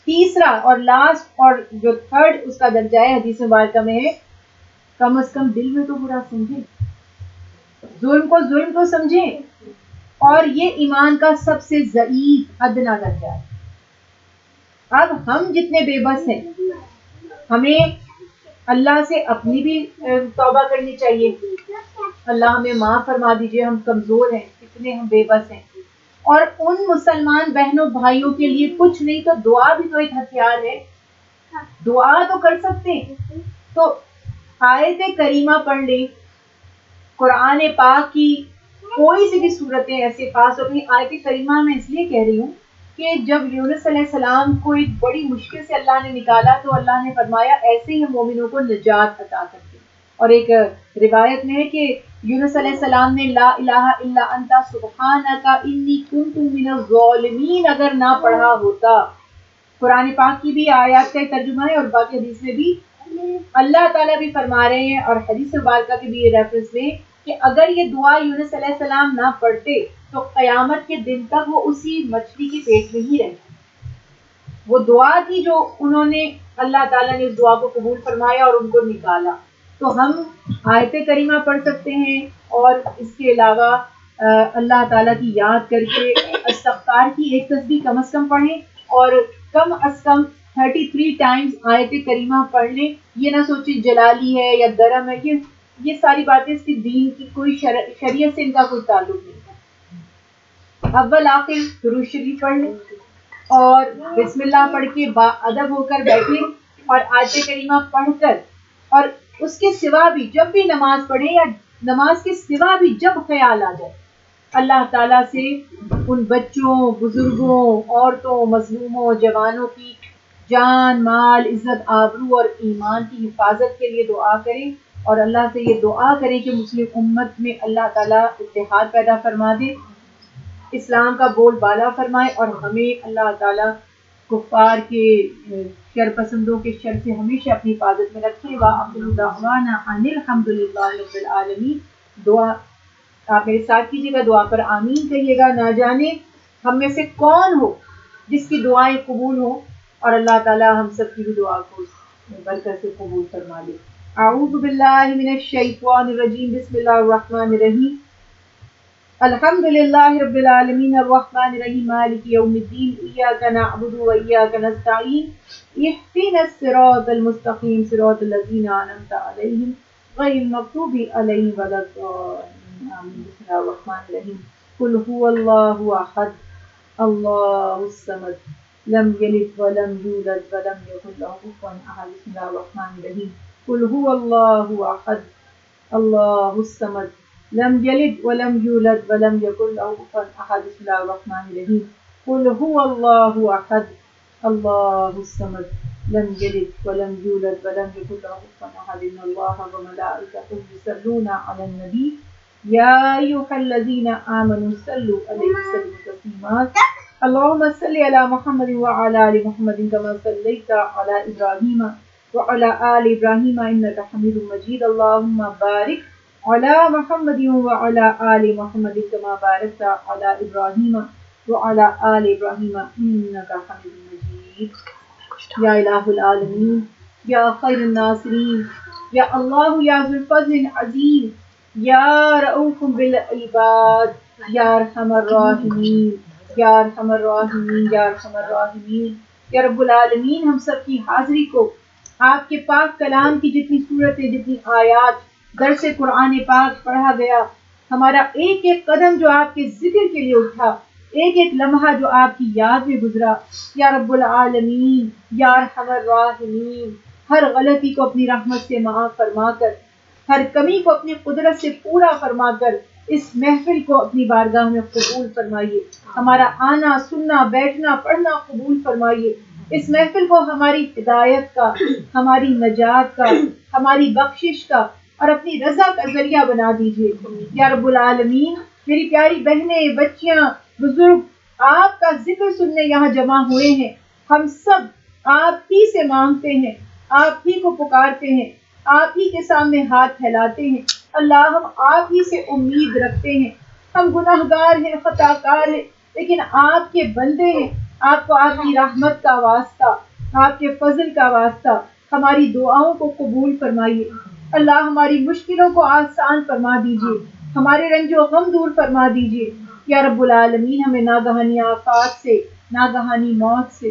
تیسرا اور لاسٹ اور جو تھرڈ اس کا درجہ ہے حدیث مبارکہ میں ہے، کم از کم دل میں تو برا سمجھیں، ظلم کو ظلم تو سمجھیں، اور یہ ایمان کا سب سے ضعیف ادنا درجہ ہے۔ اب ہم جتنے بے بس ہیں، ہمیں اللہ سے اپنی بھی توبہ کرنی چاہیے، اللہ ہمیں معاف فرما دیجئے، ہم کمزور ہیں، اتنے ہم بے بس ہیں، اور ان مسلمان بہنوں بھائیوں کے لیے کچھ نہیں تو دعا بھی تو ایک ہتھیار ہے، دعا تو کر سکتے ہیں۔ تو آیت کریمہ پڑھ لیں، قرآن پاک کی کوئی سی بھی صورتیں ایسے خاص طور پہ آیت کریمہ میں اس لیے کہہ رہی ہوں کہ جب یونس علیہ السلام کو ایک بڑی مشکل سے اللہ نے نکالا تو اللہ نے فرمایا ایسے ہی ہم مومنوں کو نجات عطا کرتے ہیں۔ اور ایک روایت میں ہے کہ یونس علیہ السلام نے لا الہ الا انت سبحانک انی کنت من الظالمین اگر نہ پڑھا ہوتا۔ قرآن پاک کی بھی آیات کا ترجمہ ہے اور باقی حدیث میں بھی اللہ تعالیٰ بھی فرما رہے ہیں، اور حدیث مبارکہ کے بھی یہ ریفرنس میں کہ اگر یہ دعا یونس علیہ السلام نہ پڑھتے تو قیامت کے دن تک وہ اسی مچھلی کے پیٹ میں ہی رہتے۔ وہ دعا تھی جو انہوں نے، اللہ تعالیٰ نے اس دعا کو قبول فرمایا اور ان کو نکالا۔ تو ہم آیت کریمہ پڑھ سکتے ہیں، اور اس کے علاوہ اللہ تعالیٰ کی یاد کر کے استغفار کی ایک تسبیح کم از کم پڑھیں، اور کم از کم 33 ٹائمز آیت کریمہ پڑھ لیں۔ یہ نہ سوچیں جلالی ہے یا درم ہے، یہ ساری باتیں اس کی دین کی کوئی شریعت سے ان کا کوئی تعلق نہیں۔ اول آخر درود شریف پڑھ لیں اور بسم اللہ پڑھ کے با ادب ہو کر بیٹھیں، اور آیت کریمہ پڑھ کر، اور اس کے سوا بھی جب بھی نماز پڑھیں یا نماز کے سوا بھی جب خیال آ جائے، اللہ تعالیٰ سے ان بچوں، بزرگوں، عورتوں، مظلوموں، جوانوں کی جان، مال، عزت، آبرو اور ایمان کی حفاظت کے لیے دعا کریں، اور اللہ سے یہ دعا کریں کہ مسلم امت میں اللہ تعالیٰ اتحاد پیدا فرما دے، اسلام کا بول بالا فرمائے، اور ہمیں اللہ تعالیٰ کفار کے شر پسندوں کے شر سے ہمیشہ اپنی حفاظت میں رکھے۔ وآخر دعوانا ان الحمد للہ رب العالمین۔ دعا آپ میرے ساتھ کیجیے گا، دعا پر آمین کہیے گا۔ نہ جانے ہم میں سے کون ہو جس کی دعائیں قبول ہوں، اور اللہ تعالیٰ ہم سب کی بھی دعا کو برکت سے قبول فرما لے۔ اعوذ باللہ من الشیطان الرجیم، بسم اللہ الرحمن الرحیم۔ الحمد للہ رب العالمین الرحمن الرحیم مالک یوم الدین، ایاک نعبد و ایاک نستعین، اہدنا الصراط المستقیم صراط الذین انعمت علیہم غیر المغضوب علیہم ولا الضالین آمین۔ بسم اللہ الرحمن الرحیم۔ قل هو اللہ احد اللہ الصمد لم یلد ولم یولد ولم یکن له کفوا احد۔ بسم اللہ الرحمن الرحیم۔ قل هو اللہ احد اللہ الصمد لم یلد ولم یولد ولم یکن له کفوا احد۔ بسم اللہ الرحمن الرحیم۔ قل هو اللہ احد اللہ الصمد لم یلد ولم یولد ولم یکن له کفوا احد۔ ان اللہ وملائکته یصلون علی النبی یا ایھا الذین آمنوا صلوا علیہ وسلموا تسلیما۔ اللهم صل علی محمد وعلى آل محمد كما صليت على إبراهيم وعلى آل إبراهيم إنك حميد مجيد۔ اللهم بارك على محمد وعلى آل محمد كما باركت على إبراهيم وعلى آل إبراهيم إنك حميد مجيد۔ یا الہ العالمین، یا خیر الناصرین، یا اللہ، یا ذو الفضل العظیم، یا رؤوف بالعباد، یا ارحم الراحمین، یا ارحم الراحمین، یا ارحم الراحمین۔ یا رب العالمین، ہم سب کی حاضری کو آپ کے پاک کلام کی جتنی صورتیں، جتنی آیات، درس قرآن پاک پڑھا گیا، ہمارا ایک ایک قدم جو آپ کے ذکر کے لیے اٹھا، ایک ایک لمحہ جو آپ کی یاد میں گزرا، یا رب العالمین، یا ارحم الراحمین، ہر غلطی کو اپنی رحمت سے معاف فرما کر، ہر کمی کو اپنی قدرت سے پورا فرما کر اس محفل کو اپنی بارگاہ میں قبول فرمائیے۔ ہمارا آنا، سننا، بیٹھنا، پڑھنا قبول فرمائیے۔ اس محفل کو ہماری ہدایت کا، ہماری نجات کا، ہماری بخشش کا اور اپنی رضا کا ذریعہ بنا دیجیے۔ یا رب العالمین، میری پیاری بہنیں، بچیاں، بزرگ آپ کا ذکر سننے یہاں جمع ہوئے ہیں، ہم سب آپ ہی سے مانگتے ہیں، آپ ہی کو پکارتے ہیں، آپ ہی کے سامنے ہاتھ پھیلاتے ہیں اللہ ہم آپ ہی سے امید رکھتے ہیں، ہم گناہگار ہیں، خطا کار ہیں، لیکن آپ کے بندے ہیں، آپ کو آپ کی رحمت کا واسطہ، آپ کے فضل کا واسطہ ہماری دعاؤں کو قبول فرمائیے۔ اللہ ہماری مشکلوں کو آسان فرما دیجیے، ہمارے رنج و غم دور فرما دیجیے یا رب العالمین۔ ہمیں ناگہانی آفات سے، ناگہانی موت سے،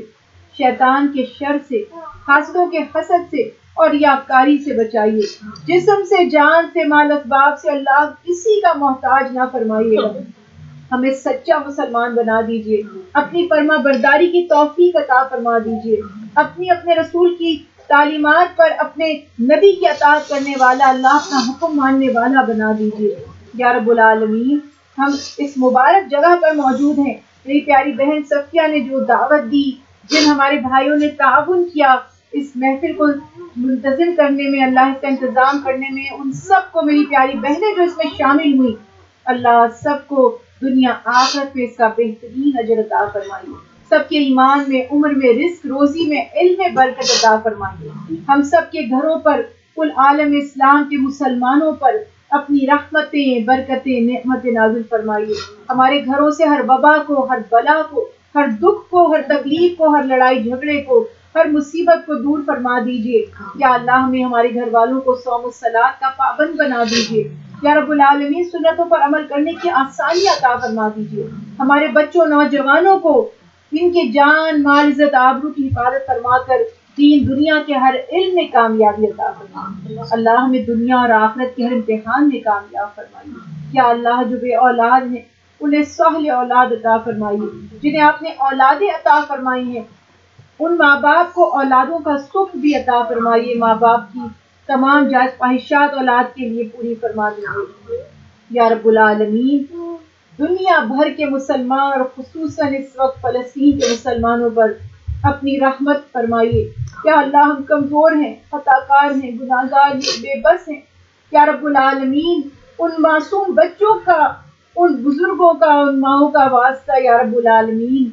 شیطان کے شر سے، حاسدوں کے حسد سے اور ریاکاری سے بچائیے۔ جسم سے، جان سے، مال اسباب سے اللہ کسی کا محتاج نہ فرمائیے گا۔ ہمیں سچا مسلمان بنا دیجیے، اپنی فرما برداری کی توفیق عطا فرما دیجیے، اپنے رسول کی تعلیمات پر اپنے نبی کی اطاعت کرنے والا، اللہ اپنا حکم ماننے والا بنا دیجیے یا رب العالمین۔ ہم اس مبارک جگہ پر موجود ہیں، میری پیاری بہن صفیہ نے جو دعوت دی، جن ہمارے بھائیوں نے تعاون کیا اس محفل کو منتظم کرنے میں، اللہ اس کا انتظام کرنے میں، ان سب کو، میری پیاری بہنیں جو اس میں شامل ہوئی، اللہ سب کو دنیا آخرت میں اس کا بہترین اجر عطا فرمائیے، سب کے ایمان میں، عمر میں، رزق روزی میں، علم میں برکت عطا فرمائیے۔ ہم سب کے گھروں پر، کل عالم اسلام کے مسلمانوں پر اپنی رحمتیں، برکتیں، نعمتیں نازل فرمائیے۔ ہمارے گھروں سے ہر وبا کو، ہر بلا کو، ہر دکھ کو، ہر تکلیف کو، ہر لڑائی جھگڑے کو، ہر مصیبت کو دور فرما دیجیے یا اللہ۔ ہمیں ہمارے گھر والوں کو صوم الصلاۃ کا پابند بنا دیجیے یا رب العالمین۔ سنتوں پر عمل کرنے کی آسانی عطا فرما دیجیے۔ ہمارے بچوں، نوجوانوں کو ان کے جان، مال، عزت، آبرو کی حفاظت فرما کر دین دنیا کے ہر علم میں کامیابی عطا فرما۔ اللہ ہمیں دنیا اور آخرت کے ہر امتحان میں کامیاب فرمائیے یا اللہ۔ جو بے اولاد ہیں انہیں صالح اولاد عطا فرمائیے، جنہیں آپ نے اولادیں عطا فرمائی ہیں ان ماں باپ کو اولادوں کا سکھ بھی عطا فرمائیے۔ ماں باپ کی تمام جائز خواہشات اولاد کے لیے پوری فرما دیجیے یا رب العالمین۔ دنیا بھر کے مسلمان اور خصوصاً اس وقت فلسطین کے مسلمانوں پر اپنی رحمت فرمائیے یا اللہ۔ ہم کمزور ہیں، خطا کار ہیں، گناہ گار ہیں، بے بس ہیں یا رب العالمین۔ ان معصوم بچوں کا، ان بزرگوں کا، ان ماؤں کا واسطہ یا رب العالمین،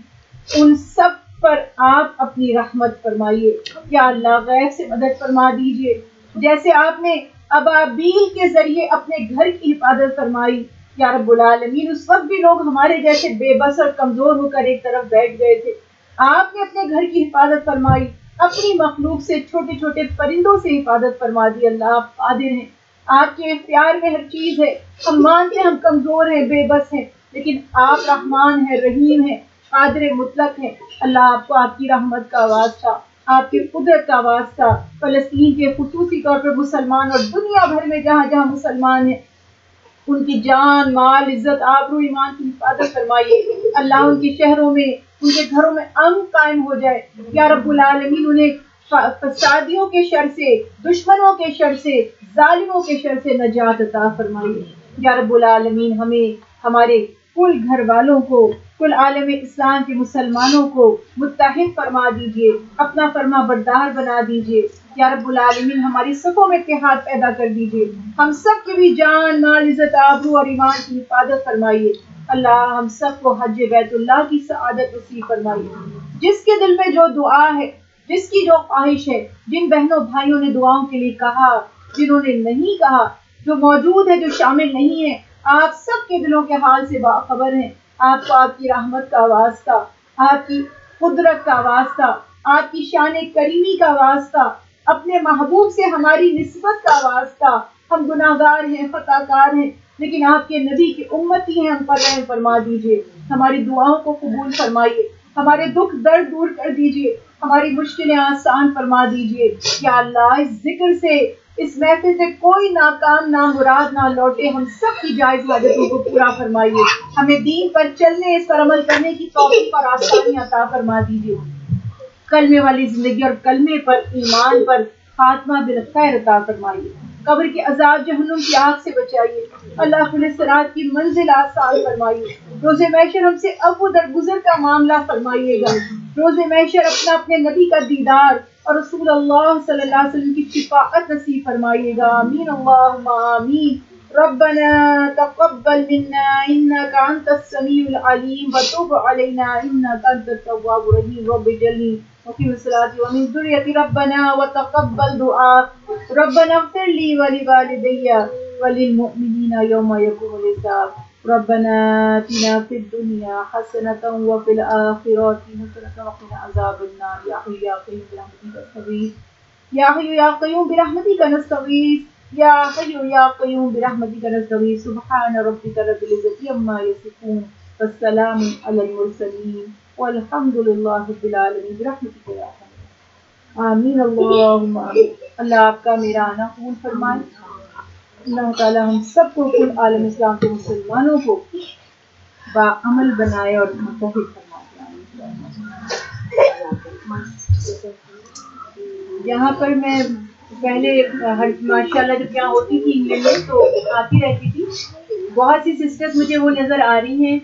ان سب پر آپ اپنی رحمت فرمائیے یا اللہ۔ غیب سے مدد فرما دیجیے، جیسے آپ نے ابابیل کے ذریعے اپنے گھر کی حفاظت فرمائی یا رب العالمین۔ اس وقت بھی لوگ ہمارے جیسے بے بس اور کمزور ہو کر ایک طرف بیٹھ گئے تھے، آپ نے اپنے گھر کی حفاظت فرمائی، اپنی مخلوق سے، چھوٹے چھوٹے پرندوں سے حفاظت فرما دی۔ اللہ آپ قادر ہیں، آپ کے اختیار میں ہر چیز ہے۔ ہم مانتے ہیں ہم کمزور ہیں، بے بس ہیں، لیکن آپ رحمان ہیں، رحیم ہیں، قادر مطلق ہیں۔ اللہ آپ کو آپ کی رحمت کا واسطہ، آپ کی قدرت کا واسطہ، فلسطین کے خصوصی طور پر مسلمان اور دنیا بھر میں جہاں جہاں مسلمان ہیں ان کی جان، مال، عزت، آبرو، ایمان کی حفاظت فرمائیے اللہ۔ ان کے شہروں میں، ان کے گھروں میں امن قائم ہو جائے یا رب العالمین۔ انہیں فسادیوں کے شر سے، دشمنوں کے شر سے، ظالموں کے شر سے نجات عطا فرمائیے یا رب العالمین۔ ہمیں، ہمارے کل گھر والوں کو، کل عالم اسلام کے مسلمانوں کو متحد فرما دیجیے، اپنا فرما بردار بنا دیجیے یا رب العالمین۔ ہماری صفوں میں اتحاد پیدا کر دیجیے، ہم سب کے بھی جان، مال، عزت، آبرو اور ایمان کی حفاظت فرمائیے اللہ۔ ہم سب کو حج بیت اللہ کی سعادت نصیب فرمائیے۔ جس کے دل میں جو دعا ہے، جس کی جو خواہش ہے، جن بہنوں بھائیوں نے دعاؤں کے لیے کہا، جنہوں نے نہیں کہا، جو موجود ہے، جو شامل نہیں ہے، آپ سب کے دلوں کے حال سے باخبر ہیں۔ آپ کو آپ کی رحمت کا واسطہ، آپ کی قدرت کا واسطہ، آپ کی شان کریمی کا واسطہ، اپنے محبوب سے ہماری نسبت کا واسطہ۔ ہم گناہگار ہیں، خطا کار ہیں، لیکن آپ کے نبی کی امتی ہیں، ہم پر رحم فرما دیجیے، ہماری دعاؤں کو قبول فرمائیے، ہمارے دکھ درد دور کر دیجیے، ہماری مشکلیں آسان فرما دیجیے یا اللہ۔ اس ذکر سے، اس محفل سے کوئی ناکام، نہ مراد نہ لوٹے، ہم سب کی جائز حاجتوں کو پورا فرمائیے۔ ہمیں دین پر چلنے، اس پر عمل کرنے کی توفیق اور آسانی عطا فرما دیجیے۔ کلمے والی زندگی اور کلمے پر، ایمان پر خاتمہ بالخیر عطا فرمائیے۔ قبر کے عذاب، جہنم کی آگ سے بچائیے اللہ۔ پل صراط کی منزل آسان فرمائیے۔ روز محشر ہم سے عفو درگزر کا معاملہ فرمائیے گا۔ روز محشر اپنے نبی کا دیدار اور رسول اللہ صلی اللہ علیہ وسلم کی شفاعت نصیب فرمائیے گا، آمین اللہم آمین۔ ربنا تقبل منا انك انت السميع العليم وتب علينا انك انت التواب الرحيم۔ رب اجعلني مقيم الصلاة ومن ذريتي ربنا وتقبل دعاء۔ ربنا اغفر لي ولوالدي وللمؤمنین یوم یقوم الحساب ربنا آتنا فی الدنیا حسنة وفی الآخرة حسنة وقنا عذاب النار یا حی یا قیوم برحمتک نستغیث یا حی یا قیوم برحمتک نستغیث یا حی یا قیوم برحمتک نستغیث سبحان ربک رب العزة عما یصفون والسلام علی المرسلین والحمد للہ رب العالمین برحمتک یا ارحم آمین اللہم آمین۔ اللہ آپ کا میرا آنا قبول فرمائے، اللہ تعالی ہم سب کو کل عالم اسلام کے مسلمانوں کو باعمل بنائے اور متحد فرمائے۔ یہاں پر میں پہلے ماشاء اللہ جب یہاں ہوتی تھی انگلینڈ میں تو آتی رہتی تھی، بہت سی سسٹرز مجھے وہ نظر آ رہی ہیں